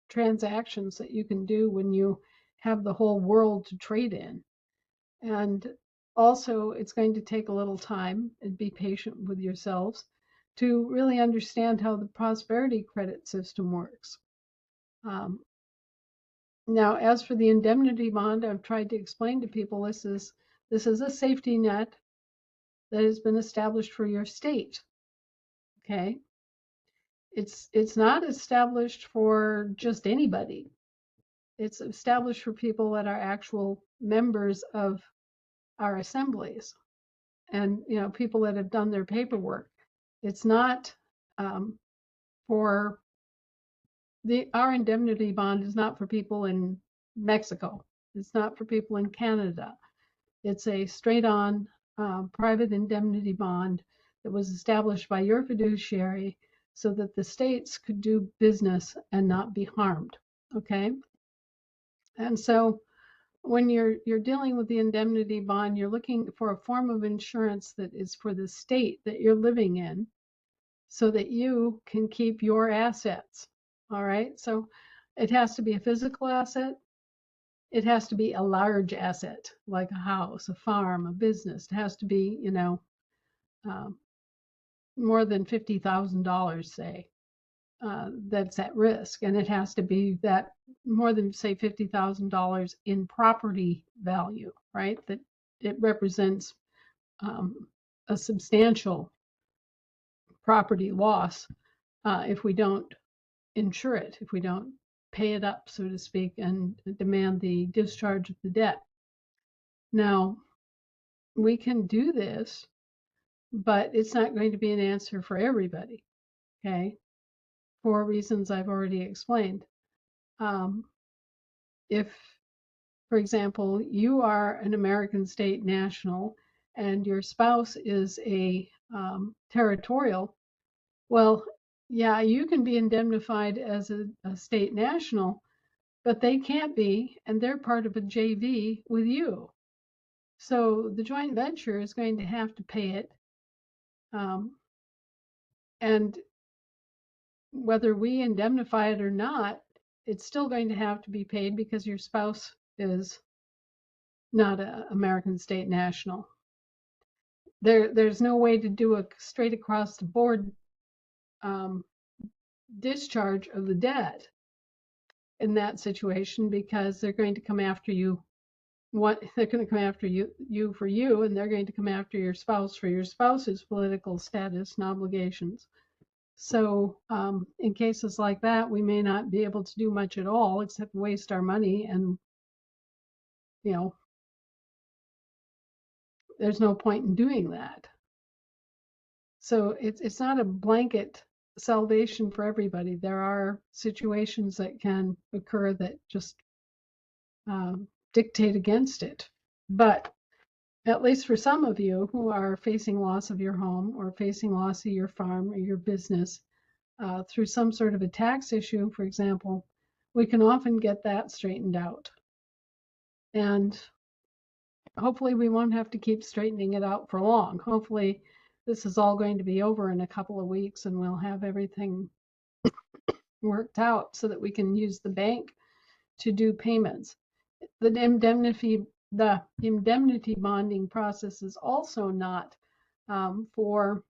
transactions that you can do when you have the whole world to trade in. And also, it's going to take a little time, and be patient with yourselves to really understand how the prosperity credit system works. Um, Now, as for the indemnity bond, I've tried to explain to people this is a safety net that has been established for your state. Okay, it's not established for just anybody. It's established for people that are actual members of our assemblies, and people that have done their paperwork. It's not for our indemnity bond is not for people in Mexico. It's not for people in Canada. It's a straight on private indemnity bond that was established by your fiduciary so that the states could do business and not be harmed. Okay. And so when you're dealing with the indemnity bond, you're looking for a form of insurance that is for the state that you're living in so that you can keep your assets. All right. So it has to be a physical asset. It has to be a large asset, like a house, a farm, a business. It has to be, uh, more than $50,000, say, that's at risk. And it has to be that more than, say, $50,000 in property value, right? That it represents a substantial property loss if we don't insure it, if we don't pay it up, so to speak, and demand the discharge of the debt. Now, we can do this, but it's not going to be an answer for everybody, okay? For reasons I've already explained. If, for example, you are an American state national and your spouse is a territorial, well, yeah, you can be indemnified as a state national, but they can't be, and they're part of a JV with you. So the joint venture is going to have to pay it. And whether we indemnify it or not, it's still going to have to be paid because your spouse is not an American state national. There's no way to do a straight across the board discharge of the debt in that situation because they're going to come after you. They're going to come after you for you, and they're going to come after your spouse for your spouse's political status and obligations. So in cases like that, we may not be able to do much at all except waste our money, and there's no point in doing that. So it's not a blanket salvation for everybody. There are situations that can occur that just dictate against it. But at least for some of you who are facing loss of your home or facing loss of your farm or your business through some sort of a tax issue, for example, we can often get that straightened out. And hopefully we won't have to keep straightening it out for long. Hopefully this is all going to be over in a couple of weeks and we'll have everything worked out so that we can use the bank to do payments. The indemnity bonding process is also not for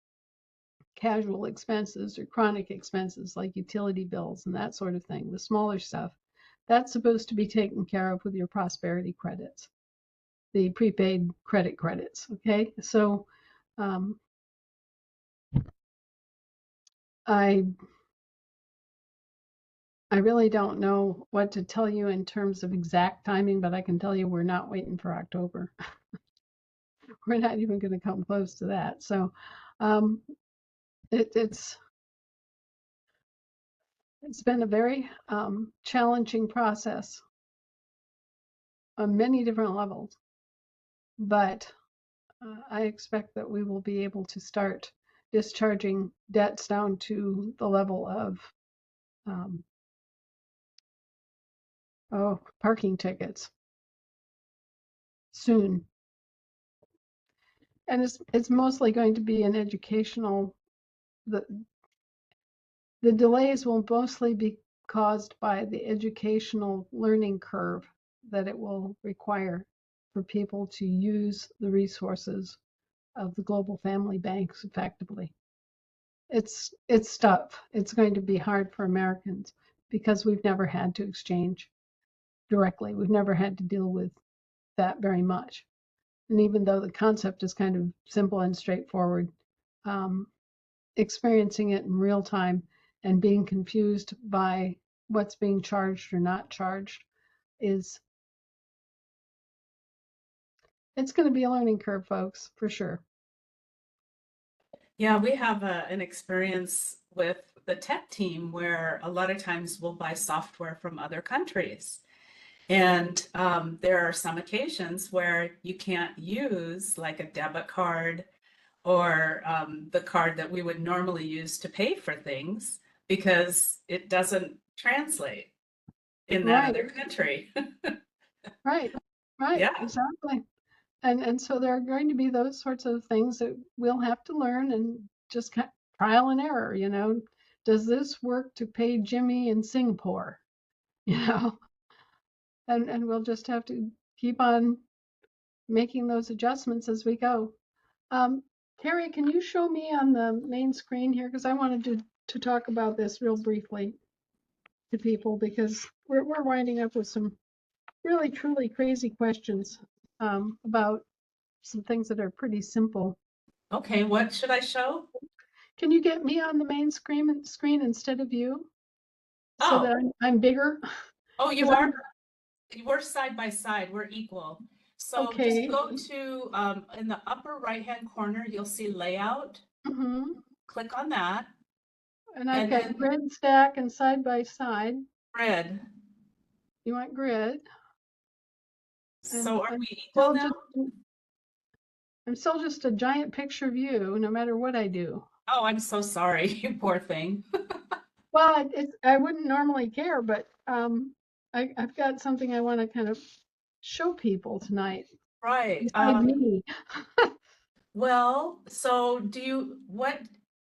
casual expenses or chronic expenses like utility bills and that sort of thing, the smaller stuff. That's supposed to be taken care of with your prosperity credits, the prepaid credit credits, okay? So I really don't know what to tell you in terms of exact timing, but I can tell you we're not waiting for October. We're not even going to come close to that. So it's been a very challenging process on many different levels, but I expect that we will be able to start discharging debts down to the level of parking tickets soon. And it's mostly going to be an educational, The delays will mostly be caused by the educational learning curve that it will require for people to use the resources of the global family banks effectively. It's tough. It's going to be hard for Americans because we've never had to exchange directly. We've never had to deal with that very much. And even though the concept is kind of simple and straightforward, um, experiencing it in real time and being confused by what's being charged or not charged is it's going to be a learning curve, folks, for sure. Yeah, we have an experience with the tech team where a lot of times we'll buy software from other countries. And there are some occasions where you can't use like a debit card or the card that we would normally use to pay for things because it doesn't translate in that Right, other country. right, right, Yeah. exactly. And so there are going to be those sorts of things that we'll have to learn and just trial and error, you know. Does this work to pay Jimmy in Singapore? You know, and we'll just have to keep on making those adjustments as we go. Um, Carrie, can you show me on the main screen here? Because I wanted to talk about this real briefly to people because we're winding up with some really truly crazy questions about some things that are pretty simple. Okay, what should I show? Can you get me on the main screen instead of you so that Oh, I'm bigger? oh, you Because are, I'm we're side by side, we're equal. So just okay. go to, in the upper right-hand corner, you'll see layout. Hmm. Click on that And I've and got then grid stack and side by side. grid. You want grid? And So are I'm we equal still now? just I'm still just a giant picture view, no matter what I do. Oh, I'm so sorry, you poor thing. Well, I wouldn't normally care, but I've got something I want to kind of show people tonight. Right. Besides me. Well, so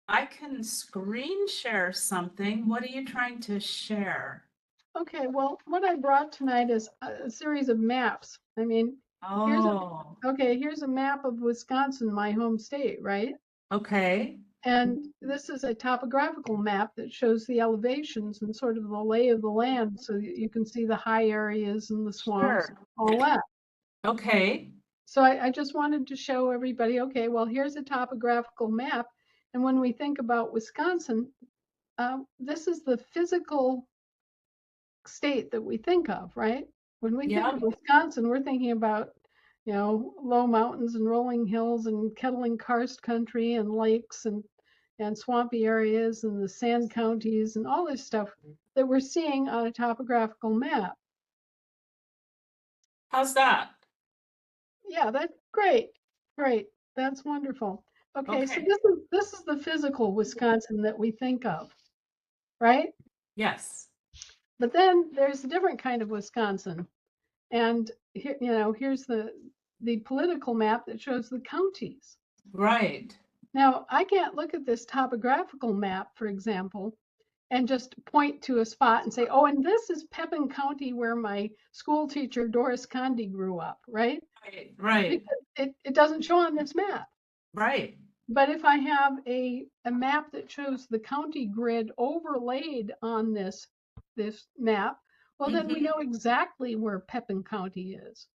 I can screen share something. What are you trying to share? Okay, well, what I brought tonight is a series of maps. I mean, here's a Oh, here's a map of Wisconsin, my home state, right? okay. And this is a topographical map that shows the elevations and sort of the lay of the land so that you can see the high areas and the swamps, Sure. all that. Okay. So I just wanted to show everybody, okay, well, here's a topographical map. And when we think about Wisconsin, this is the physical state that we think of, right? When we think Yeah. of Wisconsin, we're thinking about, you know, low mountains and rolling hills and kettling karst country and lakes and swampy areas and the sand counties and all this stuff that we're seeing on a topographical map. How's that? Yeah, that's great. Great. That's wonderful. Okay, so Okay. this is the physical Wisconsin that we think of, right? Yes. But then there's a different kind of Wisconsin. And here, you know, here's the political map that shows the counties. Right. Now, I can't look at this topographical map, for example, and just point to a spot and say, oh, and this is Pepin County where my school teacher Doris Condi grew up, right? Right. Right. Because it doesn't show on this map. Right. But if I have a map that shows the county grid overlaid on this map, well, then we Hmm. know exactly where Pepin County is.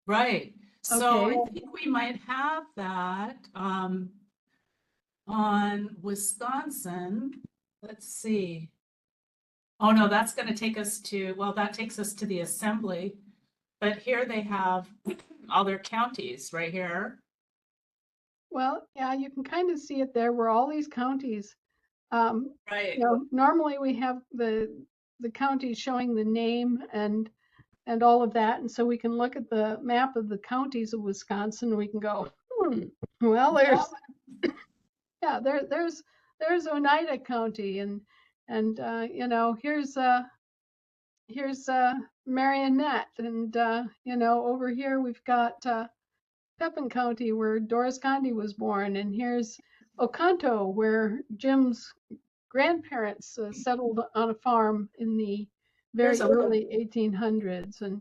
Right. So Okay. I think we might have that on Wisconsin. Let's see. Oh no, that's going to take us to, well, that takes us to the assembly. But here they have all their counties right here. Well, yeah, you can kind of see it there where all these counties, you Right. know, normally we have the counties showing the name and all of that. And so we can look at the map of the counties of Wisconsin and we can go, well, Yeah. yeah, there's Oneida County and you know, here's Marionette and you know, over here we've got Pepin County, where Doris Condi was born, and here's Oconto, where Jim's grandparents settled on a farm in the There's very a early 1800s. And,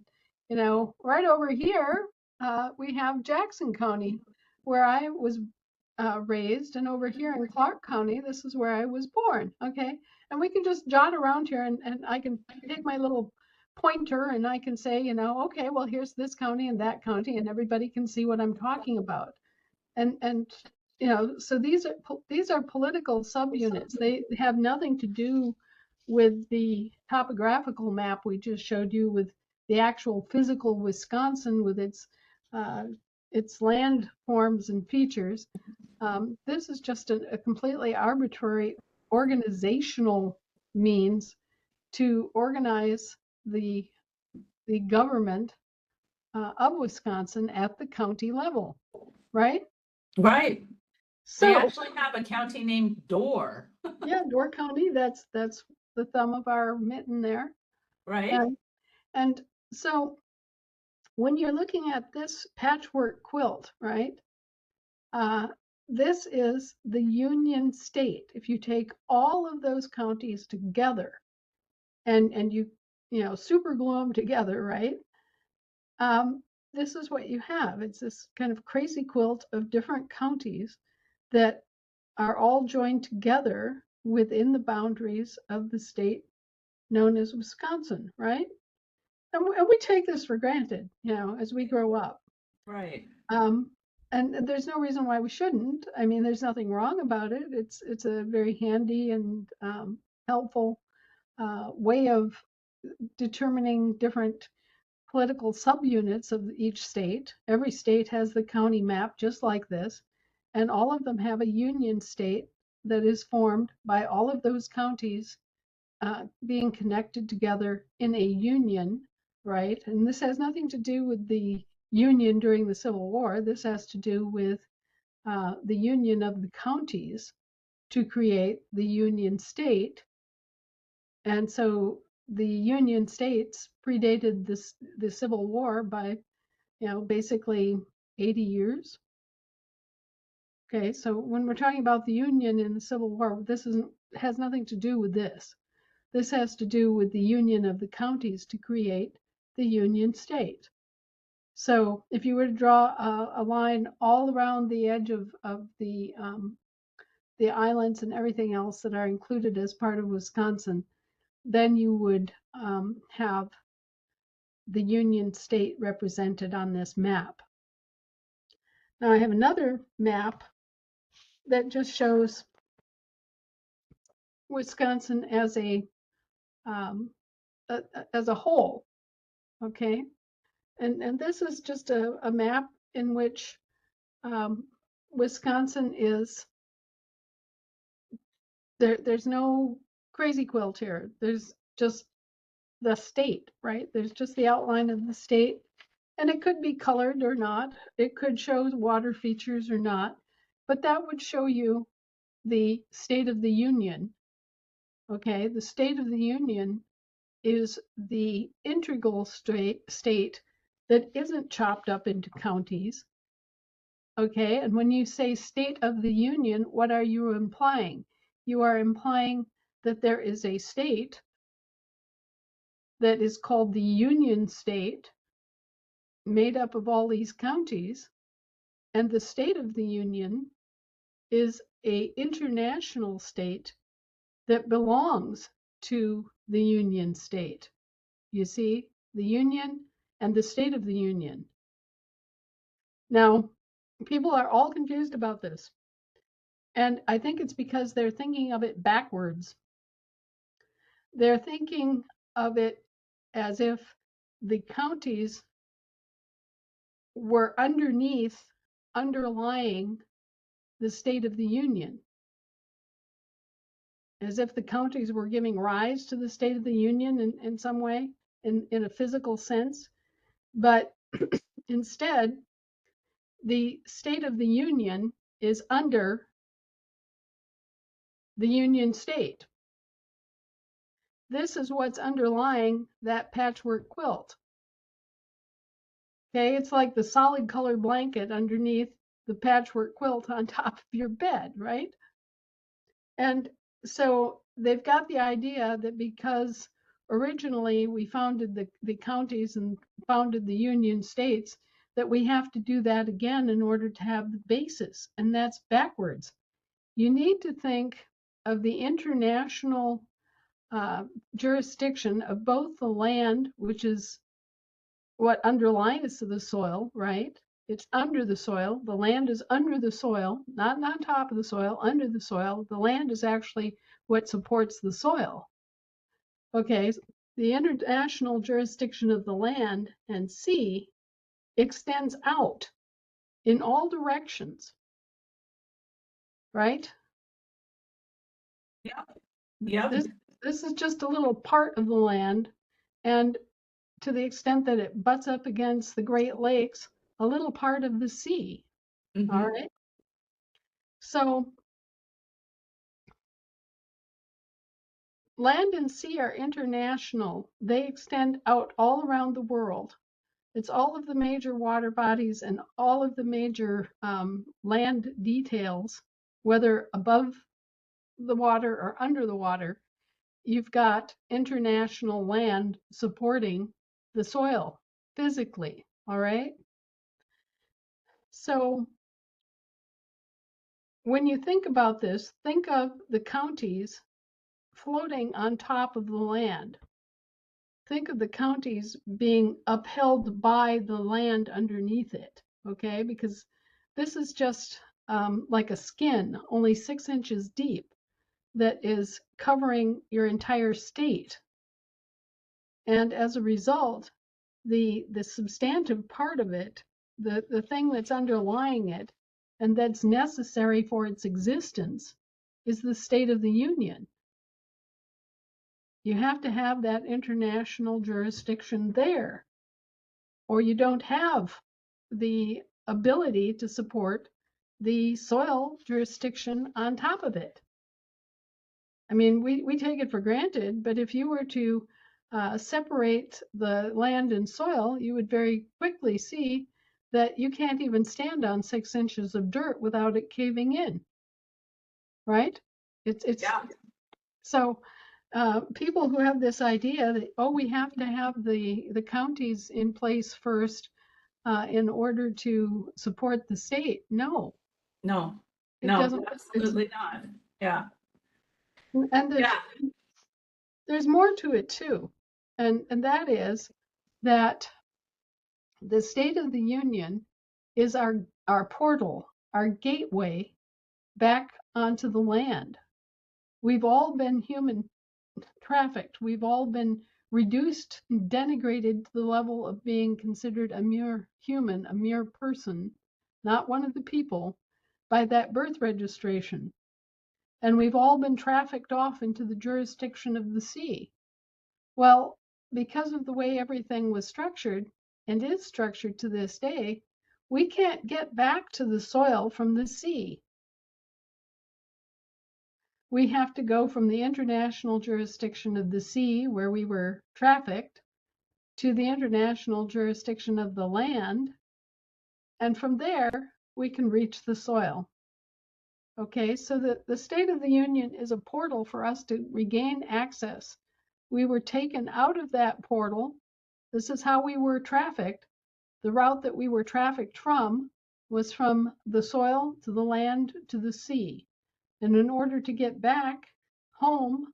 right over here, we have Jackson County, where I was raised, and over here in Clark County, this is where I was born. Okay. And we can just jot around here, and I can take my little pointer and I can say, okay, well, here's this county and that county, and everybody can see what I'm talking about. And so these are political subunits. They have nothing to do with the topographical map we just showed you, with the actual physical Wisconsin with its land forms and features. This is just a completely arbitrary organizational means to organize the government of Wisconsin at the county level, right? right. We So actually have a county named Door, yeah, Door County, that's the thumb of our mitten there. right? And so when you're looking at this patchwork quilt, right? Uh, this is the Union State. If you take all of those counties together and you super glue them together, right? This is what you have. It's this kind of crazy quilt of different counties that are all joined together within the boundaries of the state known as Wisconsin, right? And we take this for granted, as we grow up. Right. Um, and there's no reason why we shouldn't. I mean, there's nothing wrong about it. It's a very handy and helpful way of determining different political subunits of each state. Every state has the county map just like this, and all of them have a union state that is formed by all of those counties being connected together in a union, right? And this has nothing to do with the union during the Civil War. This has to do with the union of the counties to create the union state. And so the union states predated the Civil War by, basically 80 years. Okay, so when we're talking about the union in the Civil War, this has nothing to do with this. This has to do with the union of the counties to create the union state. So if you were to draw a line all around the edge of the islands and everything else that are included as part of Wisconsin, then you would have the union state represented on this map. Now I have another map that just shows Wisconsin as um, as a whole. Okay, and this is just a map in which Wisconsin is there. There's no crazy quilt here. There's just the state, right? There's just the outline of the state, and it could be colored or not. It could show water features or not, but that would show you the State of the Union. Okay, the State of the Union is the integral state that isn't chopped up into counties. Okay, and when you say State of the Union, what are you implying? You are implying that there is a state that is called the Union State, made up of all these counties, and the State of the Union is a international state that belongs to the Union State. You see, the Union and the State of the Union. Now, people are all confused about this. And I think it's because they're thinking of it backwards. They're thinking of it as if the counties were underlying the State of the Union, as if the counties were giving rise to the State of the Union in some way, in a physical sense. But instead, the State of the Union is under the Union State. This is what's underlying that patchwork quilt. Okay, it's like the solid color blanket underneath the patchwork quilt on top of your bed, right? And So they've got the idea that because originally we founded the counties and founded the Union states, that we have to do that again in order to have the basis. And that's backwards. You need to think of the international jurisdiction of both the land, which is what underlies the soil, right? It's under the soil. The land is under the soil, not on top of the soil, under the soil. The land is actually what supports the soil. Okay, the international jurisdiction of the land and sea extends out in all directions, right? Yeah. Yeah. This is just a little part of the land, and to the extent that it butts up against the Great Lakes, a little part of the sea. All Mm-hmm. right. So land and sea are international. They extend out all around the world. It's all of the major water bodies and all of the major land details, whether above the water or under the water. You've got international land supporting the soil physically. All right. So when you think about this, think of the counties floating on top of the land. Think of the counties being upheld by the land underneath it, okay? Because this is just like a skin, only 6 inches deep, that is covering your entire state. And as a result, the substantive part of it, the thing that's underlying it, and that's necessary for its existence, is the State of the Union. You have to have that international jurisdiction there, or you don't have the ability to support the soil jurisdiction on top of it. I mean, we take it for granted, but if you were to separate the land and soil, you would very quickly see that you can't even stand on 6 inches of dirt without it caving in, right? It's Yeah. so people who have this idea that, oh, we have to have the counties in place first in order to support the state. No, No, it no, doesn't. It's absolutely not. Yeah. and Yeah. there's more to it too, and that is that the State of the Union is our portal, our gateway back onto the land. We've all been human trafficked. We've all been reduced, denigrated to the level of being considered a mere human, a mere person, not one of the people, by that birth registration. And we've all been trafficked off into the jurisdiction of the sea. Well, because of the way everything was structured and is structured to this day, we can't get back to the soil from the sea. We have to go from the international jurisdiction of the sea, where we were trafficked, to the international jurisdiction of the land, and from there we can reach the soil. Okay, so the State of the Union is a portal for us to regain access. We were taken out of that portal. This is how we were trafficked. The route that we were trafficked from was from the soil to the land to the sea. And in order to get back home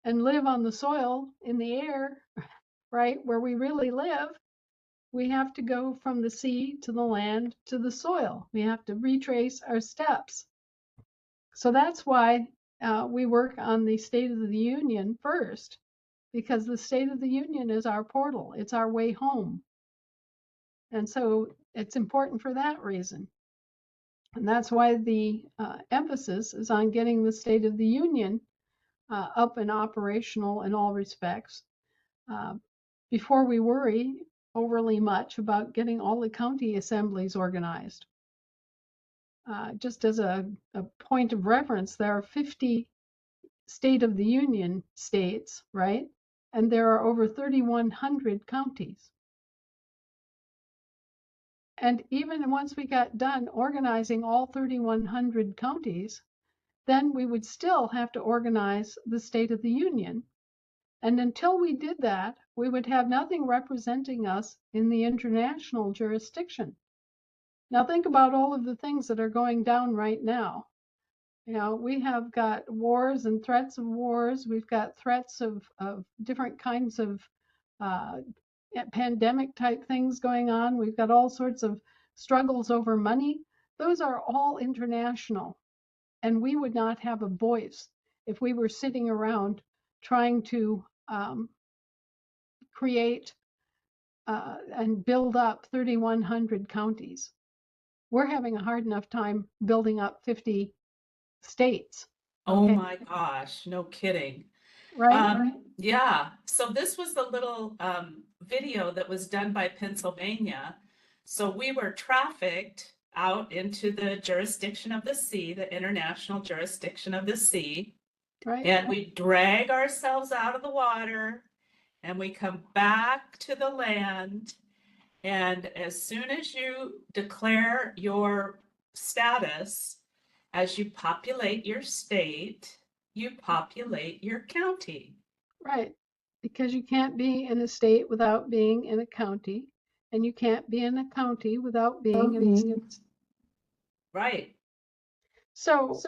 and live on the soil in the air, right, where we really live, we have to go from the sea to the land to the soil. We have to retrace our steps. So that's why we work on the State of the Union first, because the State of the Union is our portal, it's our way home. And so it's important for that reason. And that's why the emphasis is on getting the State of the Union up and operational in all respects before we worry overly much about getting all the county assemblies organized. Just as a point of reference, there are 50 State of the Union states, right? And there are over 3,100 counties. And even once we got done organizing all 3,100 counties, then we would still have to organize the State of the Union. And until we did that, we would have nothing representing us in the international jurisdiction. Now think about all of the things that are going down right now. You know, we have got wars and threats of wars. We've got threats of different kinds of uh, pandemic type things going on. We've got all sorts of struggles over money. Those are all international. And we would not have a voice if we were sitting around trying to create and build up 3,100 counties. We're having a hard enough time building up 50 states. Oh Okay, my gosh, no kidding. right? Yeah, so this was the little video that was done by Pennsylvania. So we were trafficked out into the jurisdiction of the sea, the international jurisdiction of the sea, Right. and we drag ourselves out of the water and we come back to the land. And as soon as you declare your status, as you populate your state, you populate your county. Right. Because you can't be in a state without being in a county, and you can't be in a county without being in a state. Right. So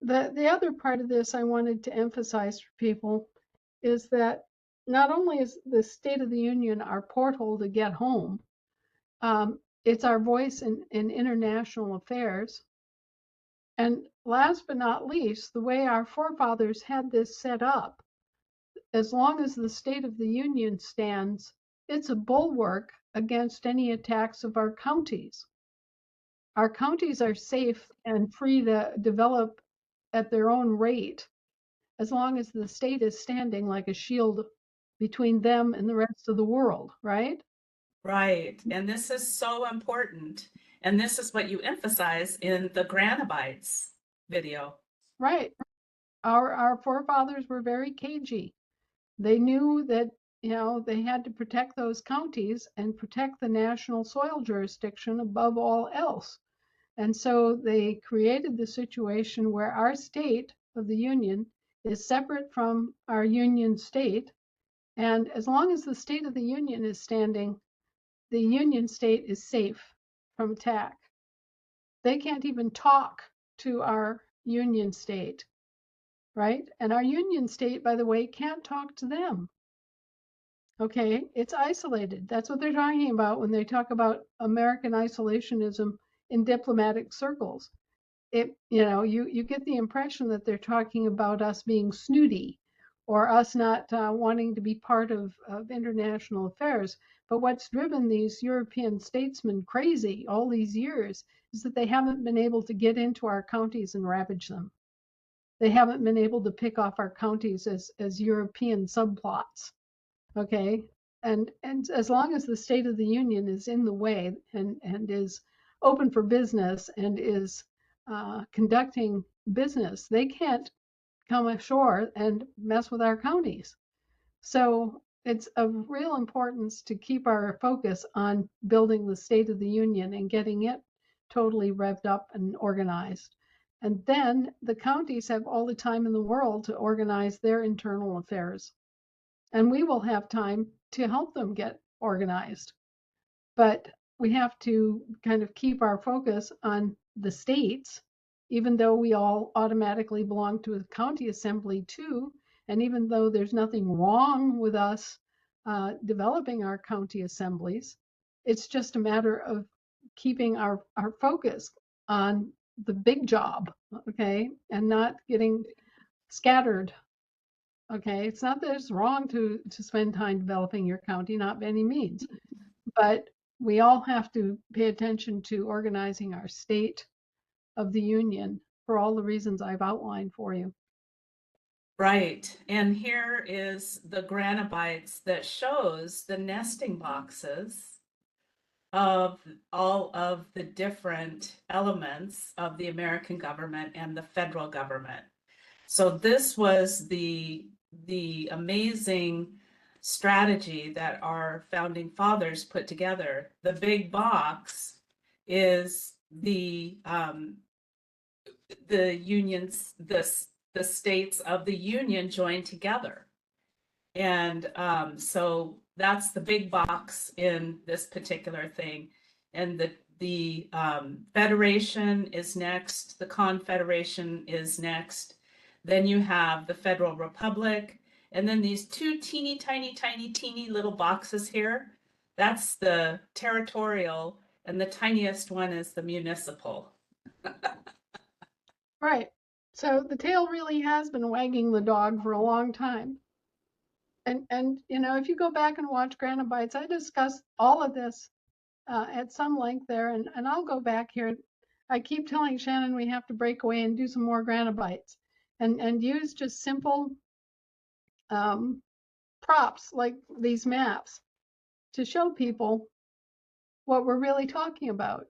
the other part of this I wanted to emphasize for people is that not only is the State of the Union our porthole to get home, it's our voice in international affairs. And last but not least, the way our forefathers had this set up, as long as the State of the Union stands, it's a bulwark against any attacks of our counties. Our counties are safe and free to develop at their own rate as long as the state is standing like a shield between them and the rest of the world, right? Right. And this is so important. And this is what you emphasize in the Granabites video. Right. Our forefathers were very cagey. They knew that, you know, they had to protect those counties and protect the national soil jurisdiction above all else. And so they created the situation where our state of the Union is separate from our Union state. And as long as the State of the Union is standing, the Union state is safe from attack. They can't even talk to our Union state, right? And our Union state, by the way, can't talk to them. Okay, it's isolated. That's what they're talking about when they talk about American isolationism in diplomatic circles. You get the impression that they're talking about us being snooty or us not wanting to be part of international affairs. But what's driven these European statesmen crazy all these years is that they haven't been able to get into our counties and ravage them. They haven't been able to pick off our counties as European subplots. Okay, and as long as the State of the Union is in the way and is open for business and is conducting business, they can't come ashore and mess with our counties. So it's of real importance to keep our focus on building the State of the Union and getting it totally revved up and organized. And then the counties have all the time in the world to organize their internal affairs. And we will have time to help them get organized. But we have to kind of keep our focus on the states, even though we all automatically belong to a county assembly too. And even though there's nothing wrong with us developing our county assemblies, it's just a matter of keeping our focus on the big job, okay, and not getting scattered. Okay, it's not that it's wrong to spend time developing your county, not by any means, but we all have to pay attention to organizing our state of the union for all the reasons I've outlined for you. Right. And here is the Granabites that shows the nesting boxes of all of the different elements of the American government and the federal government. So this was the amazing strategy that our founding fathers put together. The big box is the the unions, the states of the union join together. And so that's the big box in this particular thing. And the Federation is next, the Confederation is next. Then you have the Federal Republic, and then these two teeny tiny, tiny, teeny little boxes here. That's the territorial, and the tiniest one is the municipal. Right. So the tail really has been wagging the dog for a long time. And you know, if you go back and watch Granobytes, I discuss all of this at some length there, and I'll go back here. I keep telling Shannon we have to break away and do some more Granobytes and use just simple um, props like these maps to show people what we're really talking about.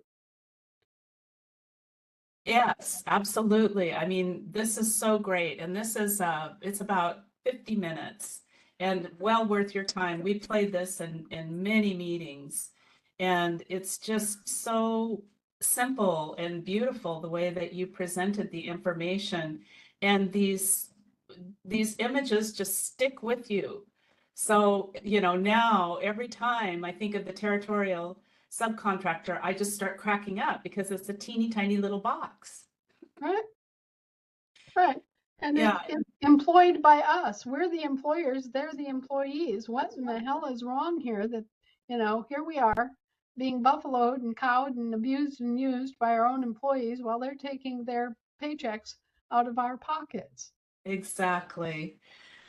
Yes, absolutely. I mean, this is so great. And this is it's about 50 minutes and well worth your time. We played this in many meetings, and it's just so simple and beautiful the way that you presented the information. And these images just stick with you. So, you know, now every time I think of the territorial subcontractor, I just start cracking up because it's a teeny tiny little box. Right. Right. And Yeah, it's employed by us. We're the employers, they're the employees. What in the hell is wrong here that, you know, here we are being buffaloed and cowed and abused and used by our own employees while they're taking their paychecks out of our pockets. exactly.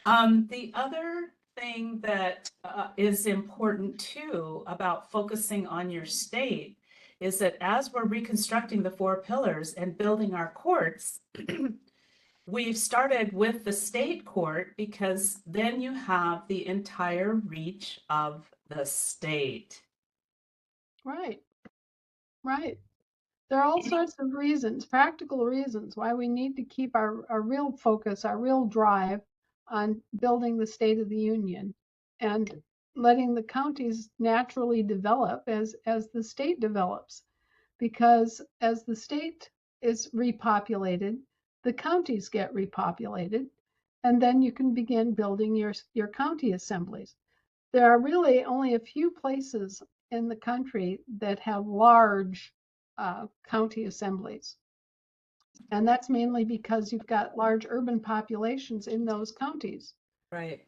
The other thing that is important too about focusing on your state is that as we're reconstructing the four pillars and building our courts, we've started with the state court because then you have the entire reach of the state. Right. Right. There are all sorts of reasons, practical reasons, why we need to keep our real focus, our real drive on building the State of the Union and letting the counties naturally develop as the state develops. Because as the state is repopulated, the counties get repopulated, and then you can begin building your county assemblies. There are really only a few places in the country that have large county assemblies. And that's mainly because you've got large urban populations in those counties, Right.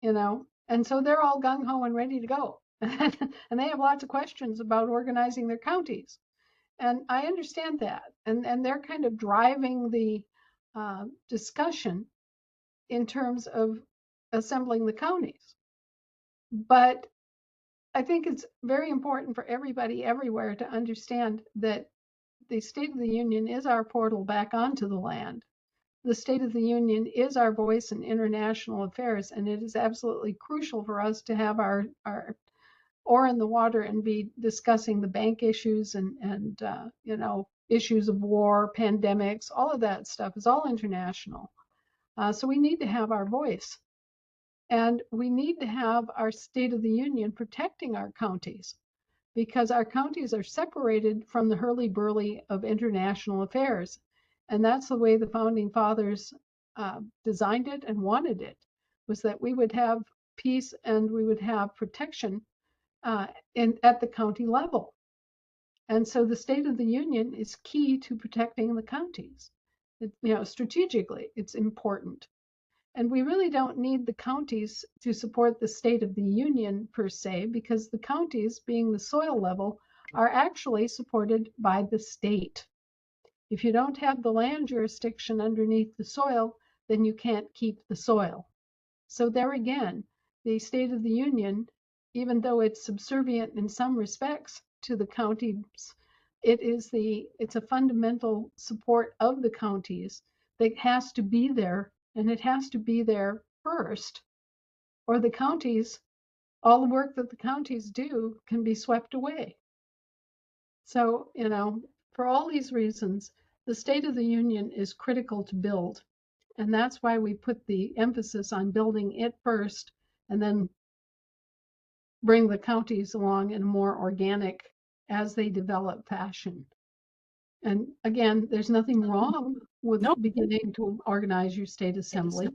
you know, and so they're all gung ho and ready to go. And they have lots of questions about organizing their counties. And I understand that. And they're kind of driving the discussion in terms of assembling the counties. But I think it's very important for everybody everywhere to understand that the State of the Union is our portal back onto the land. The State of the Union is our voice in international affairs, and it is absolutely crucial for us to have our oar in the water and be discussing the bank issues and you know, issues of war, pandemics, all of that stuff is all international. So we need to have our voice. And we need to have our State of the Union protecting our counties because our counties are separated from the hurly-burly of international affairs. And that's the way the founding fathers designed it and wanted it, was that we would have peace and we would have protection at the county level. And so the State of the Union is key to protecting the counties. You know, strategically, it's important. And we really don't need the counties to support the State of the Union per se, because the counties, being the soil level, are actually supported by the state. If you don't have the land jurisdiction underneath the soil, then you can't keep the soil. So there again, the State of the Union, even though it's subservient in some respects to the counties, it's a fundamental support of the counties that has to be there, and it has to be there first, or the counties, all the work that the counties do can be swept away. So, you know, for all these reasons, the State of the Union is critical to build. And that's why we put the emphasis on building it first and then bring the counties along in a more organic, as they develop fashion. And again, there's nothing wrong with No, beginning to organize your state assembly.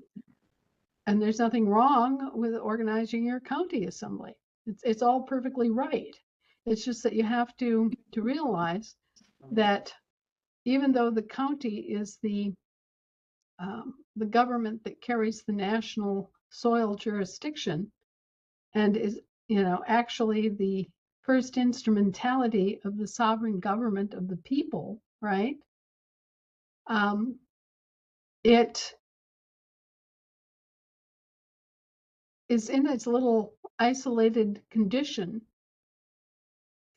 And there's nothing wrong with organizing your county assembly. It's all perfectly right. It's just that you have to realize that even though the county is the government that carries the national soil jurisdiction and is, actually the first instrumentality of the sovereign government of the people, right? Um, it is in its little isolated condition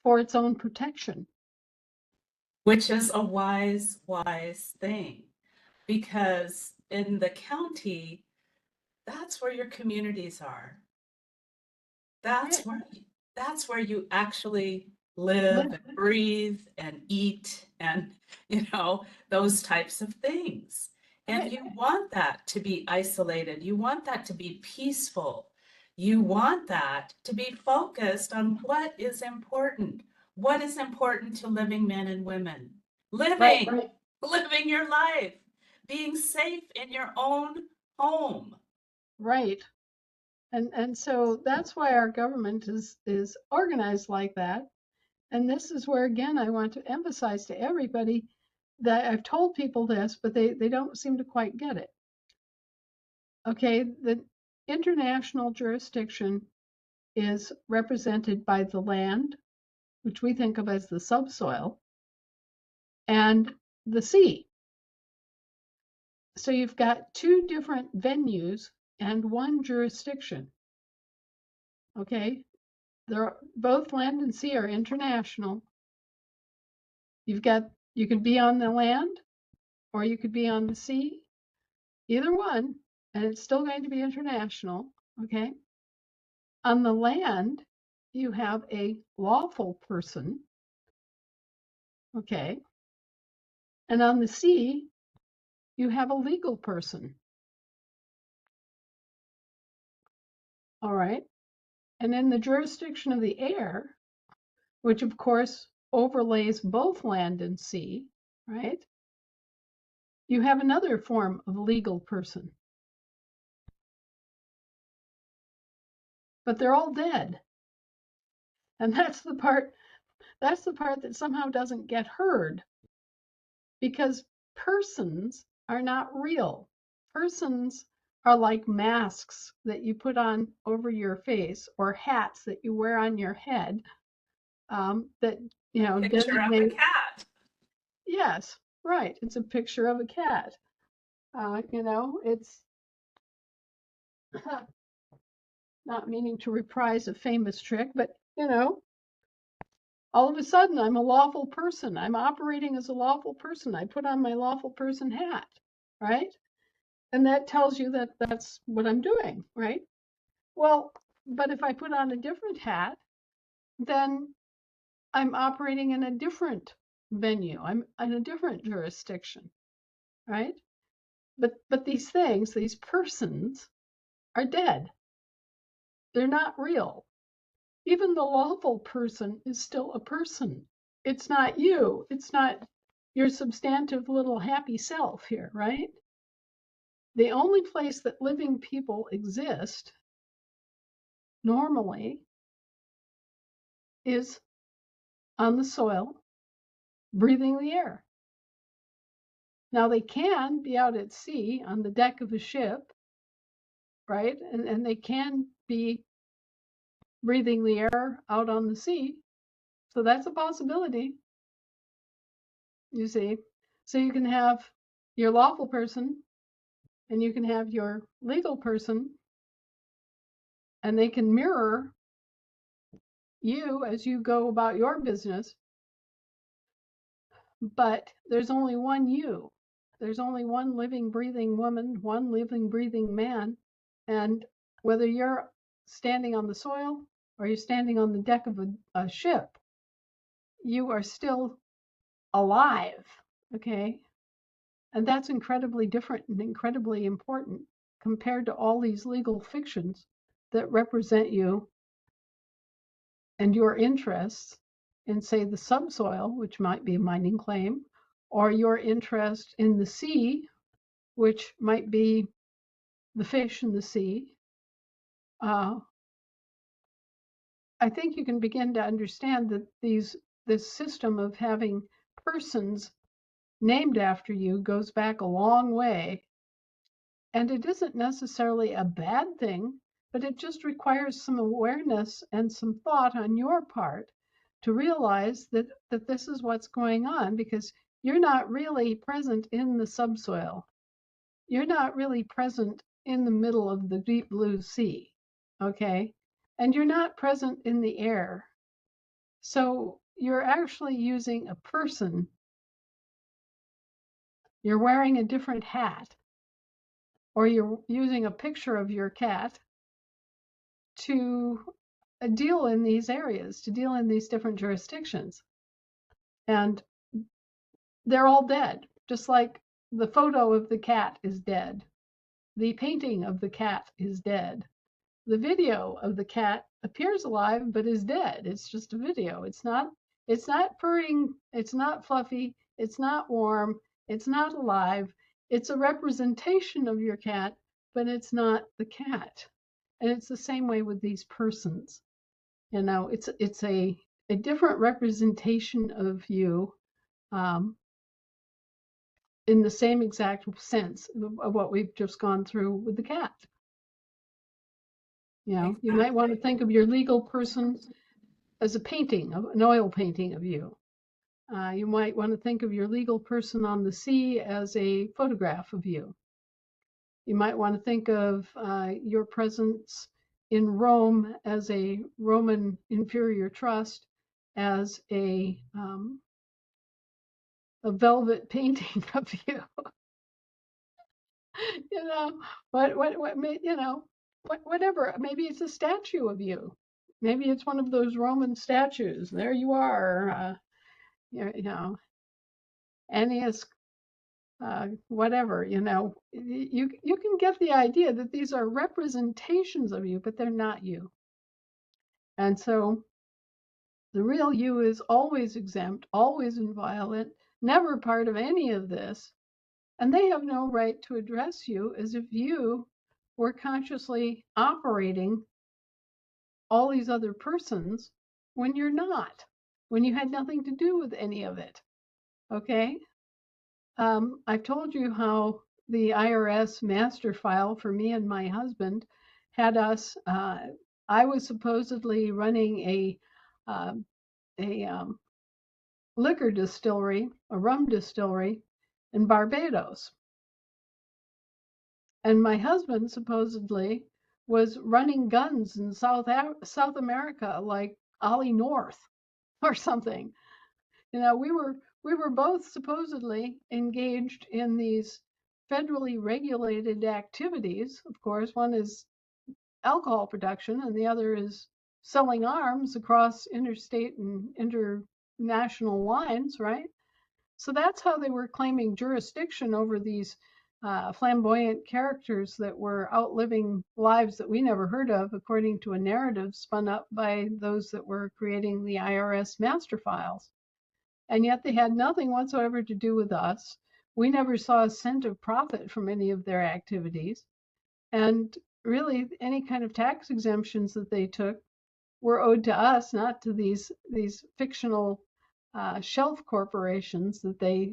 for its own protection. which is a wise, wise thing. Because in the county, that's where your communities are. Right. That's where that's where you actually live and breathe and eat and those types of things. And Right. you want that to be isolated. You want that to be peaceful. You want that to be focused on what is important. What is important to living men and women? Right. Living your life, being safe in your own home. Right. And so that's why our government is organized like that. And this is where, again, I want to emphasize to everybody that I've told people this, but they don't seem to quite get it. Okay, the international jurisdiction is represented by the land, which we think of as the subsoil, and the sea. So you've got two different venues and one jurisdiction. Okay, both land and sea are international. You can be on the land or you could be on the sea, either one, and it's still going to be international. Okay. On the land, you have a lawful person. Okay. And on the sea, you have a legal person. All right. And in the jurisdiction of the air, which of course overlays both land and sea, right? You have another form of legal person. But they're all dead. And that's the part that somehow doesn't get heard, because persons are not real. Persons are like masks that you put on over your face or hats that you wear on your head, that Picture of a designate. cat. Yes, right. It's a picture of a cat. It's not meaning to reprise a famous trick, but all of a sudden I'm a lawful person. I'm operating as a lawful person. I put on my lawful person hat, right? And that tells you that that's what I'm doing, right? Well, but if I put on a different hat, then I'm operating in a different venue. I'm in a different jurisdiction, right? But these things, these persons are dead. They're not real. Even the lawful person is still a person. It's not you. It's not your substantive little happy self here, right? The only place that living people exist normally is on the soil, breathing the air. Now they can be out at sea on the deck of a ship, right? And they can be breathing the air out on the sea. So that's a possibility, you see. So you can have your lawful person and you can have your legal person, and they can mirror you as you go about your business. But there's only one you. There's only one living, breathing woman, one living, breathing man. And whether you're standing on the soil or you're standing on the deck of a ship, you are still alive. Okay. And that's incredibly different and incredibly important compared to all these legal fictions that represent you and your interests in, say, the subsoil, which might be a mining claim, or your interest in the sea, which might be the fish in the sea, uh, I think you can begin to understand that this system of having persons named after you goes back a long way. And it isn't necessarily a bad thing, but it just requires some awareness and some thought on your part to realize that this is what's going on, because you're not really present in the subsoil. You're not really present in the middle of the deep blue sea, okay? And you're not present in the air. So you're actually using a person. You're wearing a different hat, or you're using a picture of your cat to deal in these areas, to deal in these different jurisdictions. And they're all dead, just like the photo of the cat is dead. The painting of the cat is dead. The video of the cat appears alive but is dead. It's just a video. It's not purring, it's not fluffy, it's not warm, it's not alive. It's a representation of your cat, but it's not the cat. And it's the same way with these persons. It's a different representation of you, um, in the same exact sense of what we've just gone through with the cat. You might want to think of your legal person as a painting, an oil painting of you. You might want to think of your legal person on the sea as a photograph of you. You might want to think of your presence in Rome as a Roman inferior trust, as a velvet painting of you. you know, whatever. Maybe it's a statue of you. Maybe it's one of those Roman statues. There you are, Ennius, whatever. You can get the idea that these are representations of you, but they're not you. And so the real you is always exempt, always inviolate, never part of any of this. And they have no right to address you as if you were consciously operating all these other persons when you're not, when you had nothing to do with any of it. Okay? I've told you how the IRS master file for me and my husband had us, I was supposedly running a liquor distillery, a rum distillery in Barbados. And my husband supposedly was running guns in South America, like Ollie North or something. We were both supposedly engaged in these federally regulated activities. Of course, one is alcohol production and the other is selling arms across interstate and international lines, right? So that's how they were claiming jurisdiction over these flamboyant characters that were outliving lives that we never heard of, according to a narrative spun up by those that were creating the IRS master files. And yet they had nothing whatsoever to do with us. We never saw a cent of profit from any of their activities. And really, any kind of tax exemptions that they took were owed to us, not to these fictional shelf corporations that they,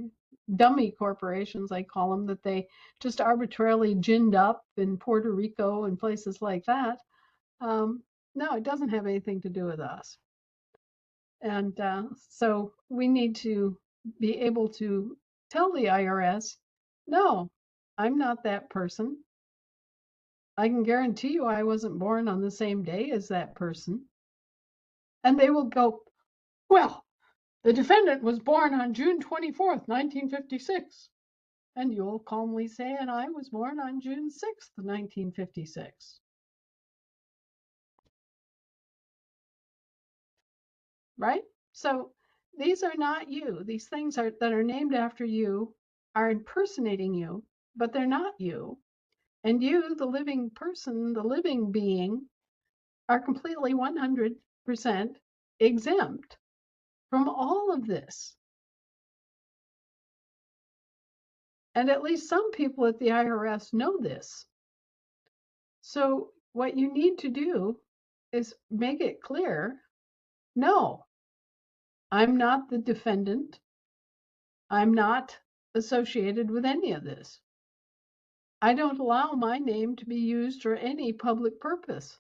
dummy corporations, I call them, that they just arbitrarily ginned up in Puerto Rico and places like that. No, it doesn't have anything to do with us. And so we need to be able to tell the IRS, no, I'm not that person. I can guarantee you I wasn't born on the same day as that person. And they will go, well, the defendant was born on June 24th, 1956. And you'll calmly say, and I was born on June 6th, 1956. Right? So these are not you. These things that are named after you are impersonating you, but they're not you. And you, the living person, the living being, are completely 100% exempt from all of this. And at least some people at the IRS know this. So what you need to do is make it clear, no, I'm not the defendant. I'm not associated with any of this. I don't allow my name to be used for any public purpose.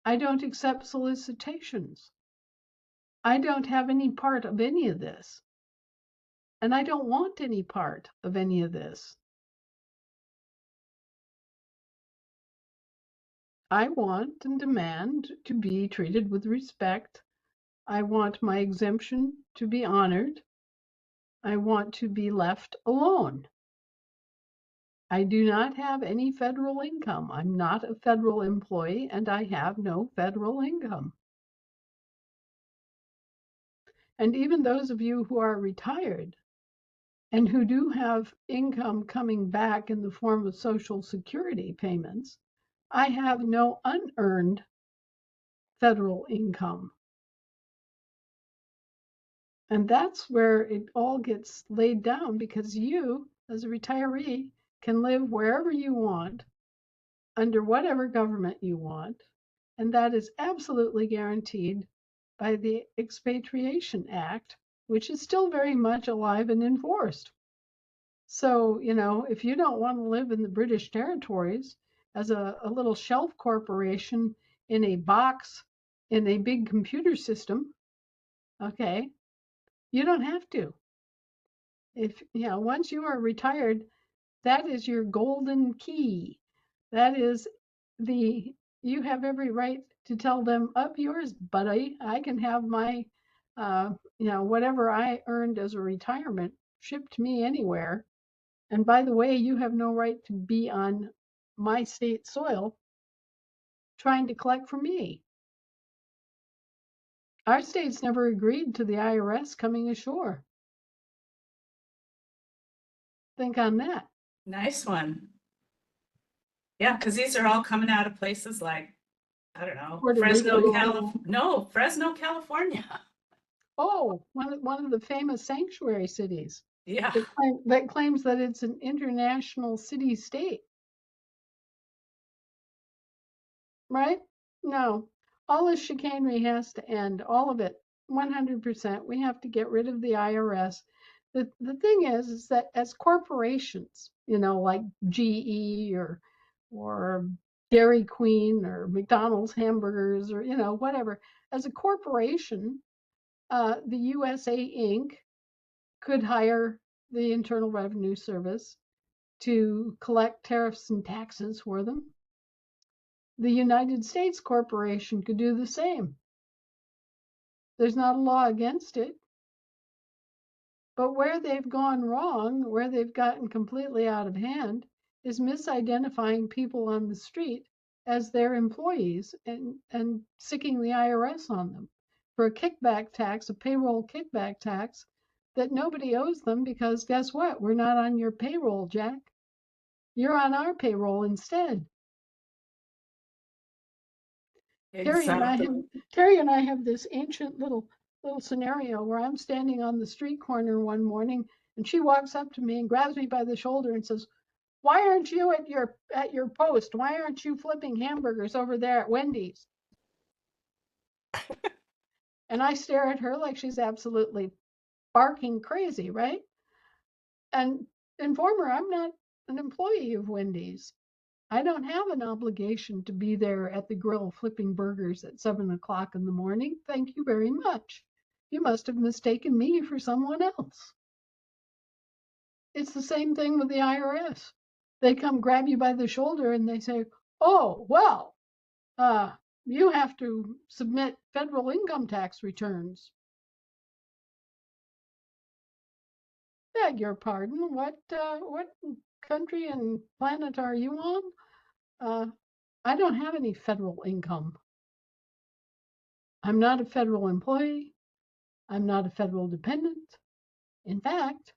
I don't accept solicitations. I don't have any part of any of this. And I don't want any part of any of this. I want and demand to be treated with respect. I want my exemption to be honored. I want to be left alone. I do not have any federal income. I'm not a federal employee and I have no federal income. And even those of you who are retired and who do have income coming back in the form of Social Security payments, I have no unearned federal income. And that's where it all gets laid down, because you, as a retiree, can live wherever you want, under whatever government you want, and that is absolutely guaranteed by the Expatriation Act, which is still very much alive and enforced. So, if you don't want to live in the British territories as a little shelf corporation in a box in a big computer system, okay, you don't have to. If, once you are retired, that is your golden key. That is you have every right to tell them, up yours, buddy. I can have my, whatever I earned as a retirement shipped to me anywhere. And by the way, you have no right to be on my state soil trying to collect from me. Our state's never agreed to the IRS coming ashore. Think on that. Nice one. Yeah, because these are all coming out of places like, I don't know, Puerto Rico. Fresno, California. Oh, one of the famous sanctuary cities Yeah, that claims that it's an international city-state, right? No, all this chicanery has to end, all of it, 100%. We have to get rid of the IRS. The thing is that as corporations, like GE or Dairy Queen or McDonald's hamburgers or whatever, as a corporation, the USA Inc. could hire the Internal Revenue Service to collect tariffs and taxes for them. The United States corporation could do the same. There's not a law against it. But where they've gone wrong, where they've gotten completely out of hand, is misidentifying people on the street as their employees and sicking the IRS on them for a kickback tax, a payroll kickback tax that nobody owes them, because guess what? We're not on your payroll, Jack. You're on our payroll instead. exactly. Terry and I have this ancient little scenario where I'm standing on the street corner one morning and she walks up to me and grabs me by the shoulder and says, "Why aren't you at your post? Why aren't you flipping hamburgers over there at Wendy's?" And I stare at her like she's absolutely barking crazy, right? And inform her I'm not an employee of Wendy's. I don't have an obligation to be there at the grill flipping burgers at 7 o'clock in the morning. Thank you very much. You must have mistaken me for someone else. It's the same thing with the IRS. They come grab you by the shoulder and they say, "Oh, well, you have to submit federal income tax returns." Beg your pardon, what country and planet are you on? I don't have any federal income. I'm not a federal employee. I'm not a federal dependent. In fact,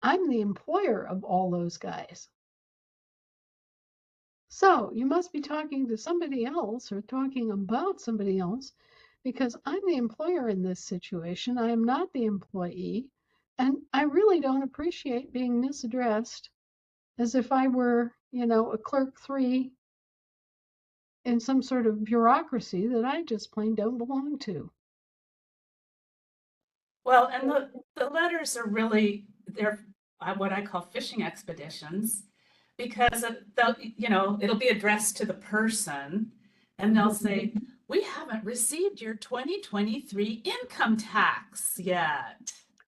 I'm the employer of all those guys. So you must be talking to somebody else or talking about somebody else, because I'm the employer in this situation. I am not the employee. And I really really don't appreciate being misaddressed as if I were, a clerk 3 in some sort of bureaucracy that I just plain don't belong to. Well, and the letters are really, they're what I call fishing expeditions because it'll be addressed to the person and they'll say, we haven't received your 2023 income tax yet.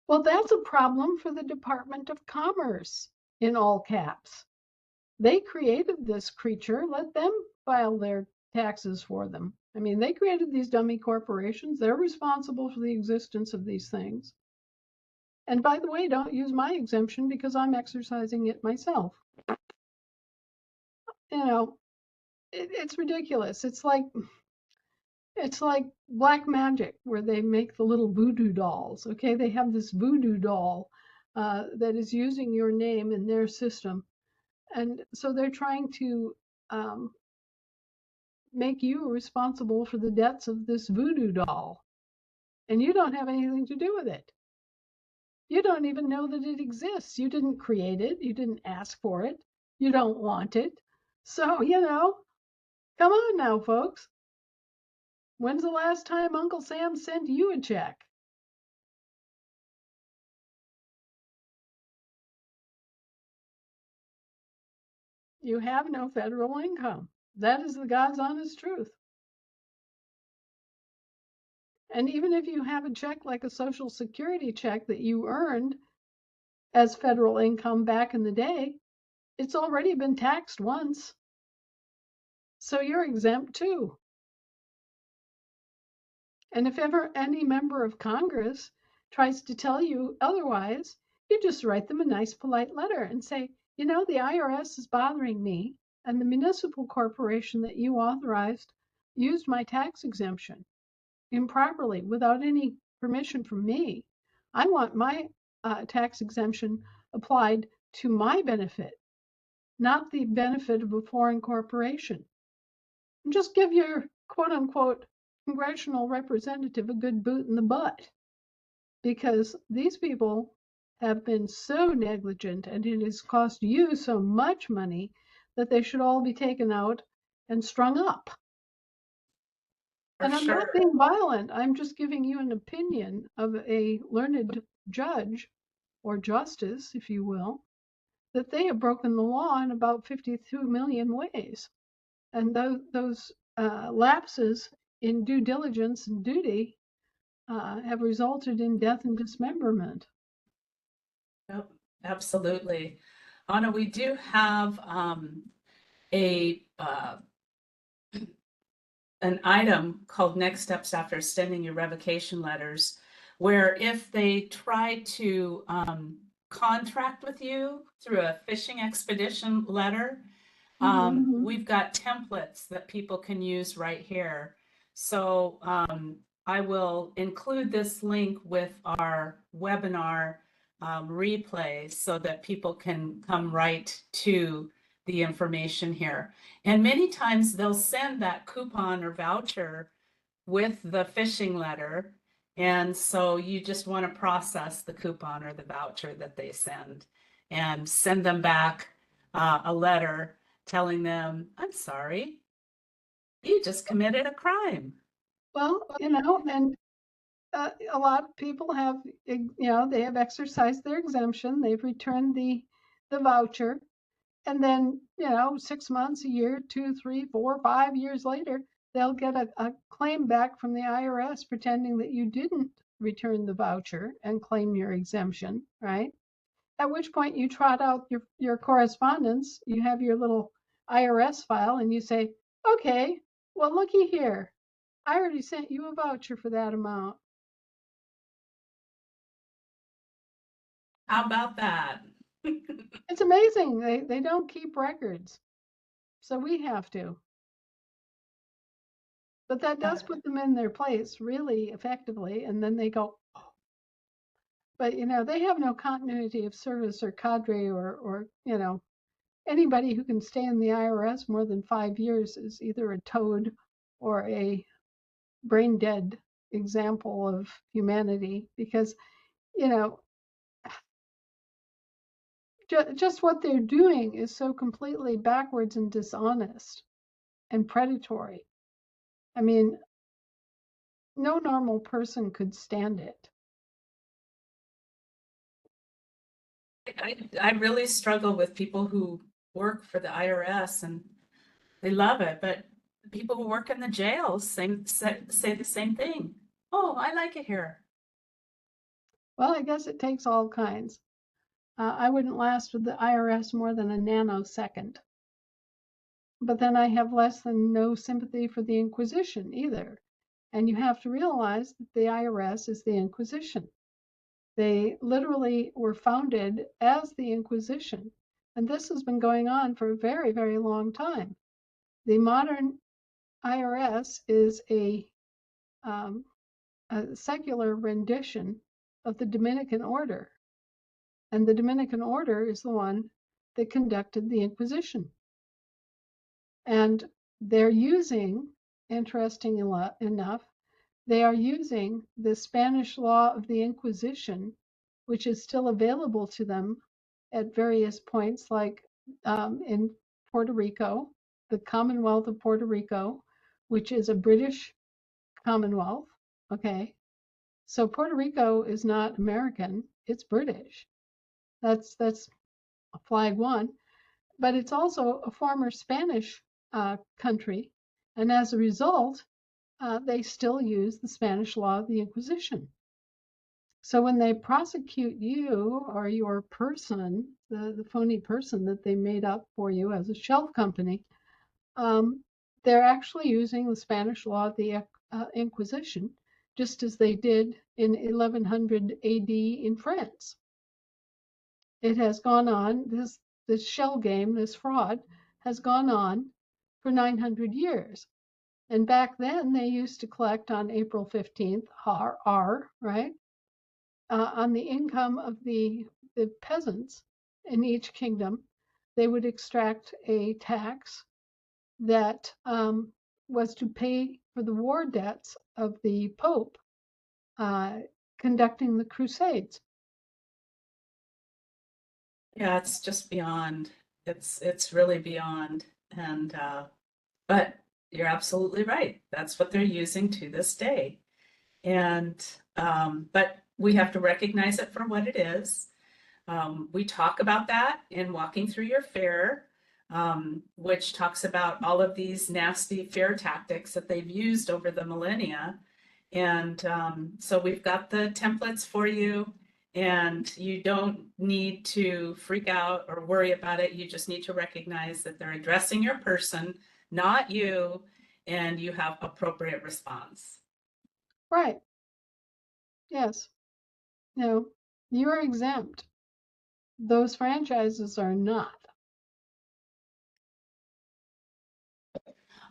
Well, that's a problem for the Department of Commerce in all caps. They created this creature, let them file their taxes for them. I mean, they created these dummy corporations. They're responsible for the existence of these things. And by the way, don't use my exemption because I'm exercising it myself. You know, it's ridiculous. It's like black magic where they make the little voodoo dolls. Okay, they have this voodoo doll that is using your name in their system, and so they're trying to um, make you responsible for the debts of this voodoo doll, and you don't have anything to do with it. You don't even know that it exists. You didn't create it. You didn't ask for it. You don't want it. So, come on now, folks. When's the last time Uncle Sam sent you a check? You have no federal income. That is the God's honest truth. And even if you have a check like a Social Security check that you earned as federal income back in the day, it's already been taxed once. So you're exempt too. And if ever any member of Congress tries to tell you otherwise, you just write them a nice, polite letter and say, the IRS is bothering me, and the municipal corporation that you authorized used my tax exemption improperly without any permission from me. I want my tax exemption applied to my benefit, not the benefit of a foreign corporation. And just give your quote unquote congressional representative a good boot in the butt, because these people have been so negligent and it has cost you so much money that they should all be taken out and strung up. For And I'm not sure. being violent. I'm just giving you an opinion of a learned judge or justice, if you will, that they have broken the law in about 52 million ways. And those lapses in due diligence and duty have resulted in death and dismemberment. Yep, absolutely. Anna, we do have a an item called next steps after sending your revocation letters, where if they try to contract with you through a fishing expedition letter, Mm-hmm. we've got templates that people can use right here. So I will include this link with our webinar replay so that people can come right to the information here. And many times they'll send that coupon or voucher with the phishing letter. And so you just want to process the coupon or the voucher that they and send them back a letter telling them, I'm sorry, you just committed a crime. Well, and a lot of people have, they have exercised their exemption. They've returned the voucher, and then 6 months, a year, 2, 3, 4, 5 years later, they'll get a claim back from the IRS pretending that you didn't return the voucher and claim your exemption, right? At which point you trot out your correspondence, you have your little IRS file, and you say, okay, well, looky here. I already sent you a voucher for that amount. How about that? It's amazing. They don't keep records. So we have to. But that does put them in their place really effectively. And then they go, oh. But they have no continuity of service or cadre or anybody who can stay in the IRS more than 5 years is either a toad or a brain dead example of humanity, because you know just what they're doing is so completely backwards and dishonest and predatory. I mean, no normal person could stand it. I really struggle with people who work for the IRS and they love it, but people who work in the jails say the same thing. Oh, I like it here. Well, I guess it takes all kinds. I wouldn't last with the IRS more than a nanosecond. But then I have less than no sympathy for the Inquisition either. And you have to realize that the IRS is the Inquisition. They literally were founded as the Inquisition. And this has been going on for a very, very long time. The modern IRS is um, a secular rendition of the Dominican order. And the Dominican order is the one that conducted the Inquisition. And they're using, interesting enough, they are using the Spanish law of the Inquisition, which is still available to them at various points, like in Puerto Rico, the Commonwealth of Puerto Rico, which is a British Commonwealth. Okay. So Puerto Rico is not American, it's British. That's flag one. But it's also a former Spanish country. And as a result, they still use the Spanish law of the Inquisition. So when they prosecute you or your person, the phony person that they made up for you as a shell company, um, they're actually using the Spanish law of the Inquisition, just as they did in 1100 AD in France. It has gone on, this shell game, this fraud, has gone on for 900 years. And back then, they used to collect on April 15th, right, on the income of the peasants in each kingdom. They would extract a tax that was to pay for the war debts of the Pope uh, conducting the Crusades. Yeah, it's just beyond. It's really beyond. And but you're absolutely right. That's what they're using to this day. And but we have to recognize it for what it is. We talk about that in Walking Through Your Fear, which talks about all of these nasty fear tactics that they've used over the millennia. And so we've got the templates for you, and you don't need to freak out or worry about it. You just need to recognize that they're addressing your person, not you, and you have appropriate response. Right. Yes. No, you're exempt. Those franchises are not.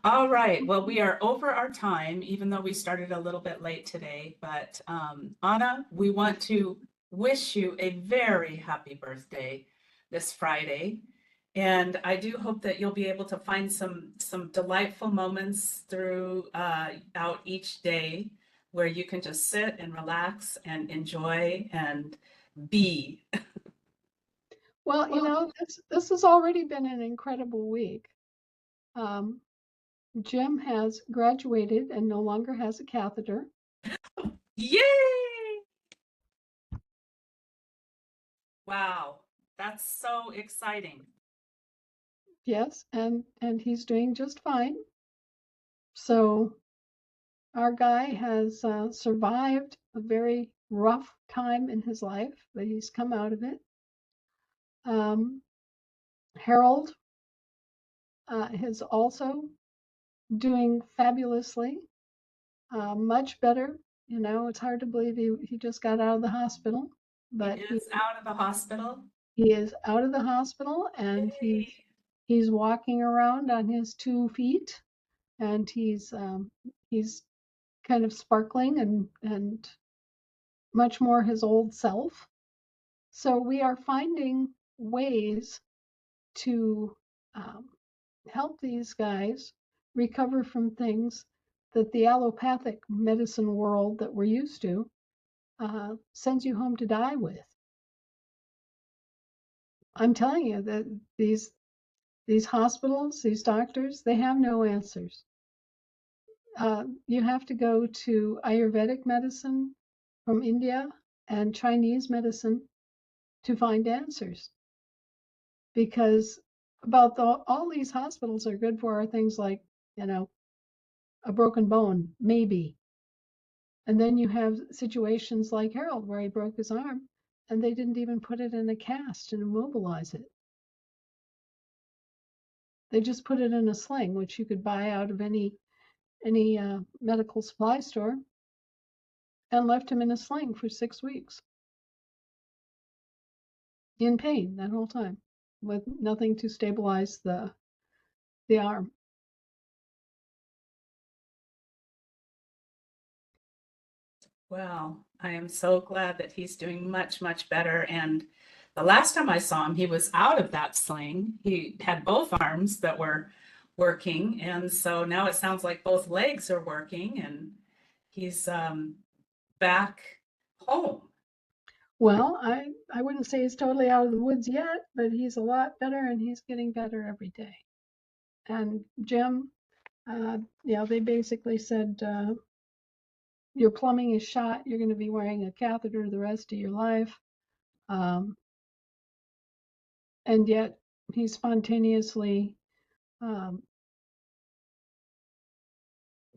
All right. Well, we are over our time, even though we started a little bit late today. But Anna, we want to wish you a very happy birthday this Friday. And I do hope that you'll be able to find some delightful moments throughout each day where you can just sit and relax and enjoy and be. Well, this has already been an incredible week. Um, Jim has graduated and no longer has a catheter. Yay! Wow, that's so exciting. Yes, and he's doing just fine. So our guy has survived a very rough time in his life, but he's come out of it. Um, Harold is also doing fabulously, much better. It's hard to believe he just got out of the hospital, He but is out of the hospital. he is out of the hospital and Yay. he's walking around on his 2 feet, and he's kind of sparkling and much more his old self. So we are finding ways to um, help these guys recover from things that the allopathic medicine world that we're used to sends you home to die with. I'm telling you that these hospitals, these doctors, they have no answers. You have to go to Ayurvedic medicine from India and Chinese medicine to find answers, because all these hospitals are good for are things like, you know, a broken bone, maybe. And then you have situations like Harold where he broke his arm and they didn't even put it in a cast and immobilize it. They just put it in a sling, which you could buy out of any medical supply store, and left him in a sling for 6 weeks in pain that whole time with nothing to stabilize the arm. Well, I am so glad that he's doing much, much better. And the last time I saw him, he was out of that sling. He had both arms that were working. And so now it sounds like both legs are working and he's back home. Well, I wouldn't say he's totally out of the woods yet, but he's a lot better and he's getting better every day. And Jim, they basically said, your plumbing is shot. You're going to be wearing a catheter the rest of your life. Um, and yet he spontaneously, um,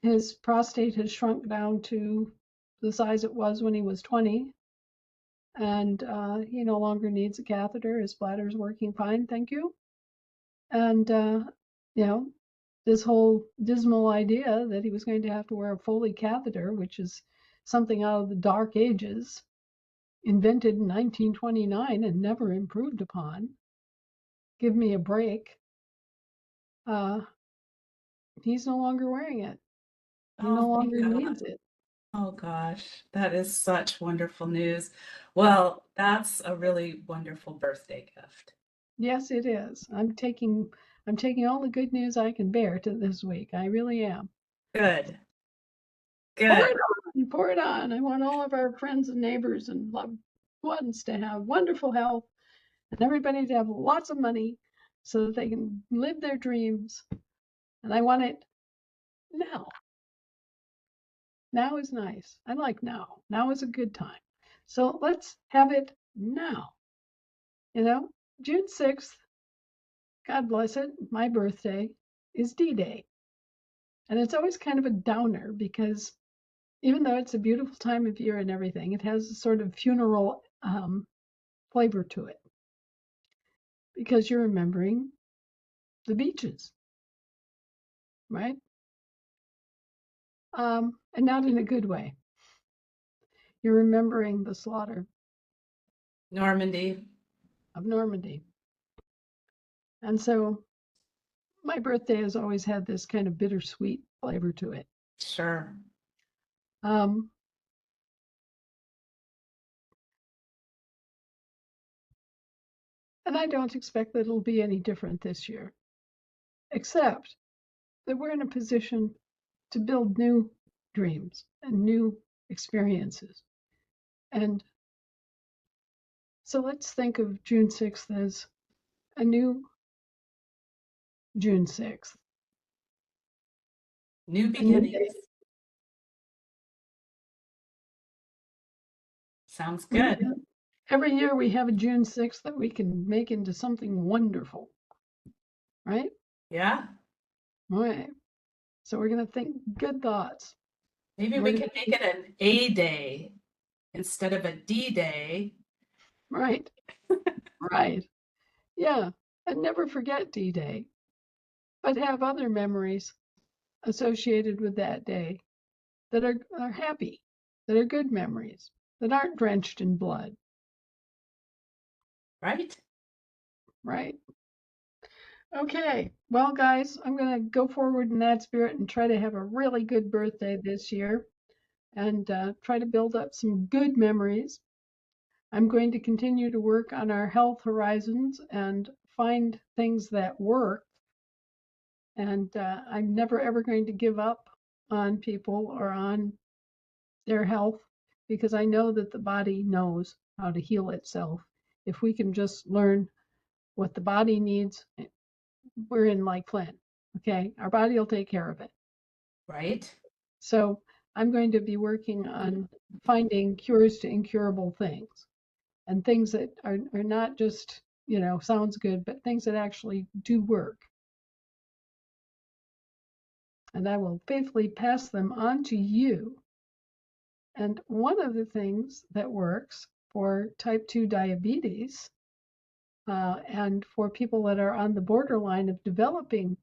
his prostate has shrunk down to the size it was when he was 20. And he no longer needs a catheter. His bladder is working fine, thank you. And, you know, this whole dismal idea that he was going to have to wear a Foley catheter, which is something out of the dark ages, invented in 1929 and never improved upon. Give me a break. Uh, he's no longer wearing it. He Oh, no thank longer God. needs it. Oh gosh, that is such wonderful news. Well, that's a really wonderful birthday gift. Yes, it is. I'm taking all the good news I can bear to this week. I really am. Good, Pour good. it on, pour it on. I want all of our friends and neighbors and loved ones to have wonderful health and everybody to have lots of money so that they can live their dreams. And I want it now. Now is nice. I like now. Now is a good time. So let's have it now. You know, June 6th, God bless it, my birthday is D-Day. And it's always kind of a downer because even though it's a beautiful time of year and everything, it has a sort of funeral flavor to it because you're remembering the beaches, right? And not in a good way. You're remembering the slaughter Normandy, of Normandy. And so my birthday has always had this kind of bittersweet flavor to it. sure. Um, and I don't expect that it'll be any different this year, except that we're in a position to build new dreams and new experiences. And so let's think of June 6th as a new June 6th, New a new day. beginnings. Sounds Mhm. good. Every year we have a June 6th that we can make into something wonderful, right? Yeah. All right. So we're going to think good thoughts. Maybe We're we going can make it an A day instead of a D day. right, right. Yeah. And never forget D-Day, but have other memories associated with that day that are happy, that are good memories, that aren't drenched in blood, Right? right? Okay. Well, guys, I'm going to go forward in that spirit and try to have a really good birthday this year and try to build up some good memories. I'm going to continue to work on our health horizons and find things that work. And I'm never ever going to give up on people or on their health because I know that the body knows how to heal itself if we can just learn what the body needs, we're in like Flint. Okay, our body will take care of it. Right? So I'm going to be working on finding cures to incurable things, and things that are not just, sounds good, but things that actually do work. And I will faithfully pass them on to you. And one of the things that works for type 2 diabetes and for people that are on the borderline of developing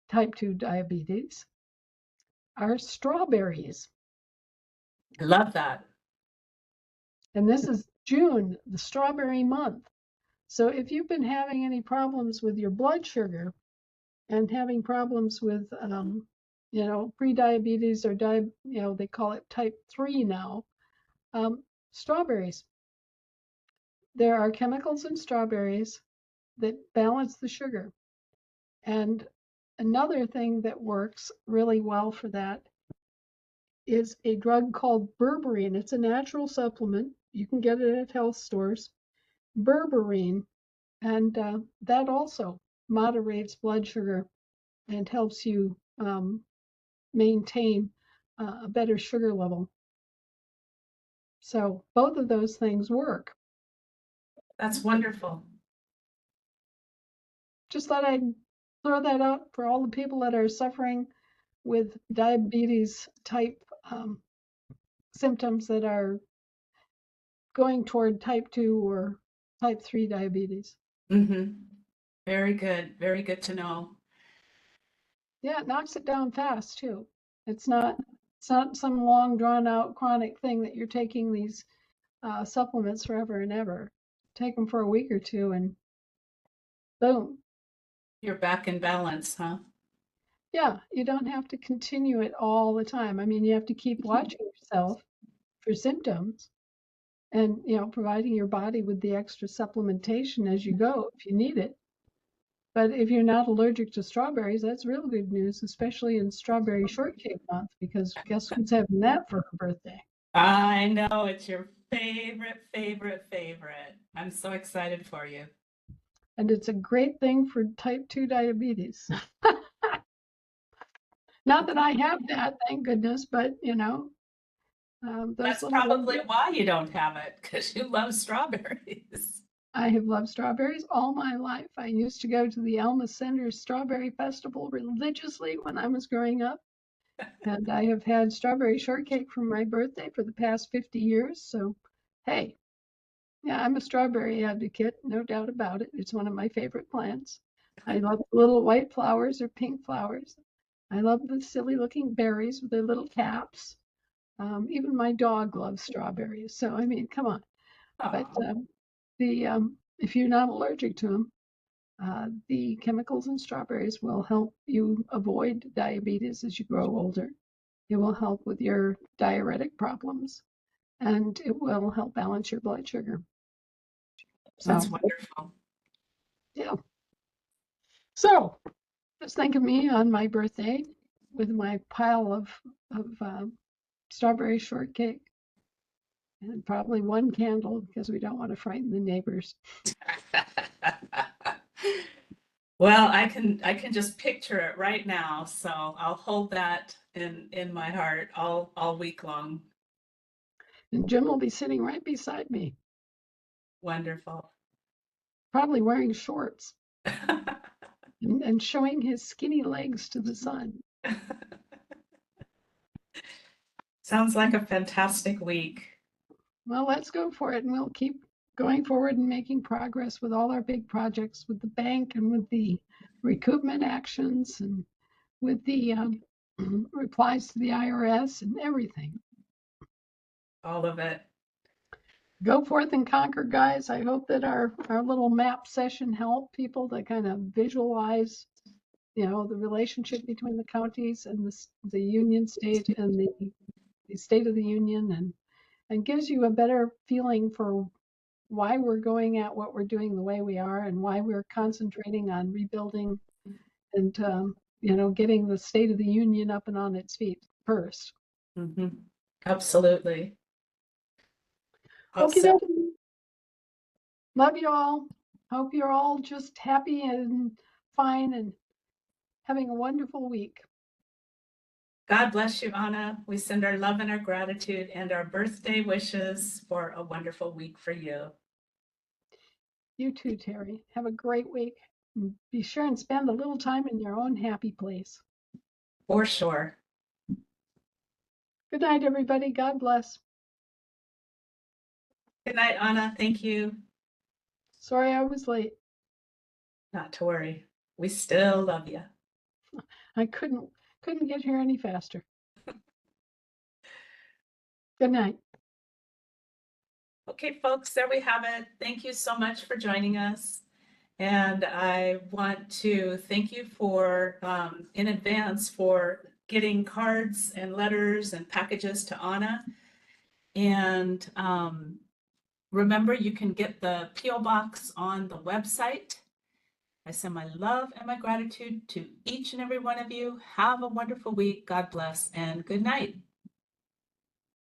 type 2 diabetes are strawberries. I love that. And this is June, the strawberry month. So if you've been having any problems with your blood sugar and having problems with, pre-diabetes or they call it type 3 now, strawberries. There are chemicals in strawberries that balance the sugar. And another thing that works really well for that is a drug called berberine. It's a natural supplement. You can get it at health stores. Berberine, and that also moderates blood sugar and helps you maintain a better sugar level. So both of those things work. That's wonderful. Just thought I'd throw that out for all the people that are suffering with diabetes type symptoms that are going toward type 2 or type 3 diabetes. Mm-hmm. Very good. Very good to know. Yeah, it knocks it down fast too. It's not some long drawn out chronic thing that you're taking these supplements forever and ever. Take them for a week or two and boom. You're back in balance, huh? Yeah, you don't have to continue it all the time. I mean, you have to keep watching yourself for symptoms and, providing your body with the extra supplementation as you go if you need it. But if you're not allergic to strawberries, that's real good news, especially in strawberry shortcake month, because guess who's having that for her birthday? I know it's your favorite, favorite, favorite. I'm so excited for you. And it's a great thing for type 2 diabetes. Not that I have that, thank goodness, but those That's little probably ones, why you don't have it, because you love strawberries. I have loved strawberries all my life. I used to go to the Alma Center Strawberry Festival religiously when I was growing up. And I have had strawberry shortcake for my birthday for the past 50 years. So, hey, yeah, I'm a strawberry advocate, no doubt about it. It's one of my favorite plants. I love the little white flowers or pink flowers. I love the silly looking berries with their little caps. Even my dog loves strawberries. So, I mean, come on. But Oh, if you're not allergic to them, the chemicals in strawberries will help you avoid diabetes as you grow older. It will help with your diuretic problems, and it will help balance your blood sugar. that's So, wonderful. yeah. So, just think of me on my birthday with my pile of strawberry shortcake and probably one candle because we don't want to frighten the neighbors. Well, I can just picture it right now, so I'll hold that in my heart all week long. And Jim will be sitting right beside me, Wonderful. probably wearing shorts and showing his skinny legs to the sun. Sounds like a fantastic week. Well, let's go for it, and we'll keep going forward and making progress with all our big projects with the bank and with the recoupment actions and with the replies to the IRS and everything. All of it. Go forth and conquer, guys. I hope that our little map session helped people to kind of visualize, the relationship between the counties and the union state and the state of the union, and gives you a better feeling for why we're going at what we're doing the way we are and why we're concentrating on rebuilding and getting the state of the union up and on its feet first. Hmm. Absolutely. Okay, Absolutely. love you all. Hope you're all just happy and fine and having a wonderful week. God bless you, Anna. We send our love and our gratitude and our birthday wishes for a wonderful week for you. You too, Terry. Have a great week. And be sure and spend a little time in your own happy place. For sure. Good night, everybody. God bless. Good night, Anna. Thank you. Sorry I was late. Not to worry. We still love you. I couldn't get here any faster. Good night. Okay, folks, there we have it. Thank you so much for joining us. And I want to thank you for, in advance, for getting cards and letters and packages to Anna. And remember, you can get the P.O. Box on the website. I send my love and my gratitude to each and every one of you. Have a wonderful week. God bless and good night.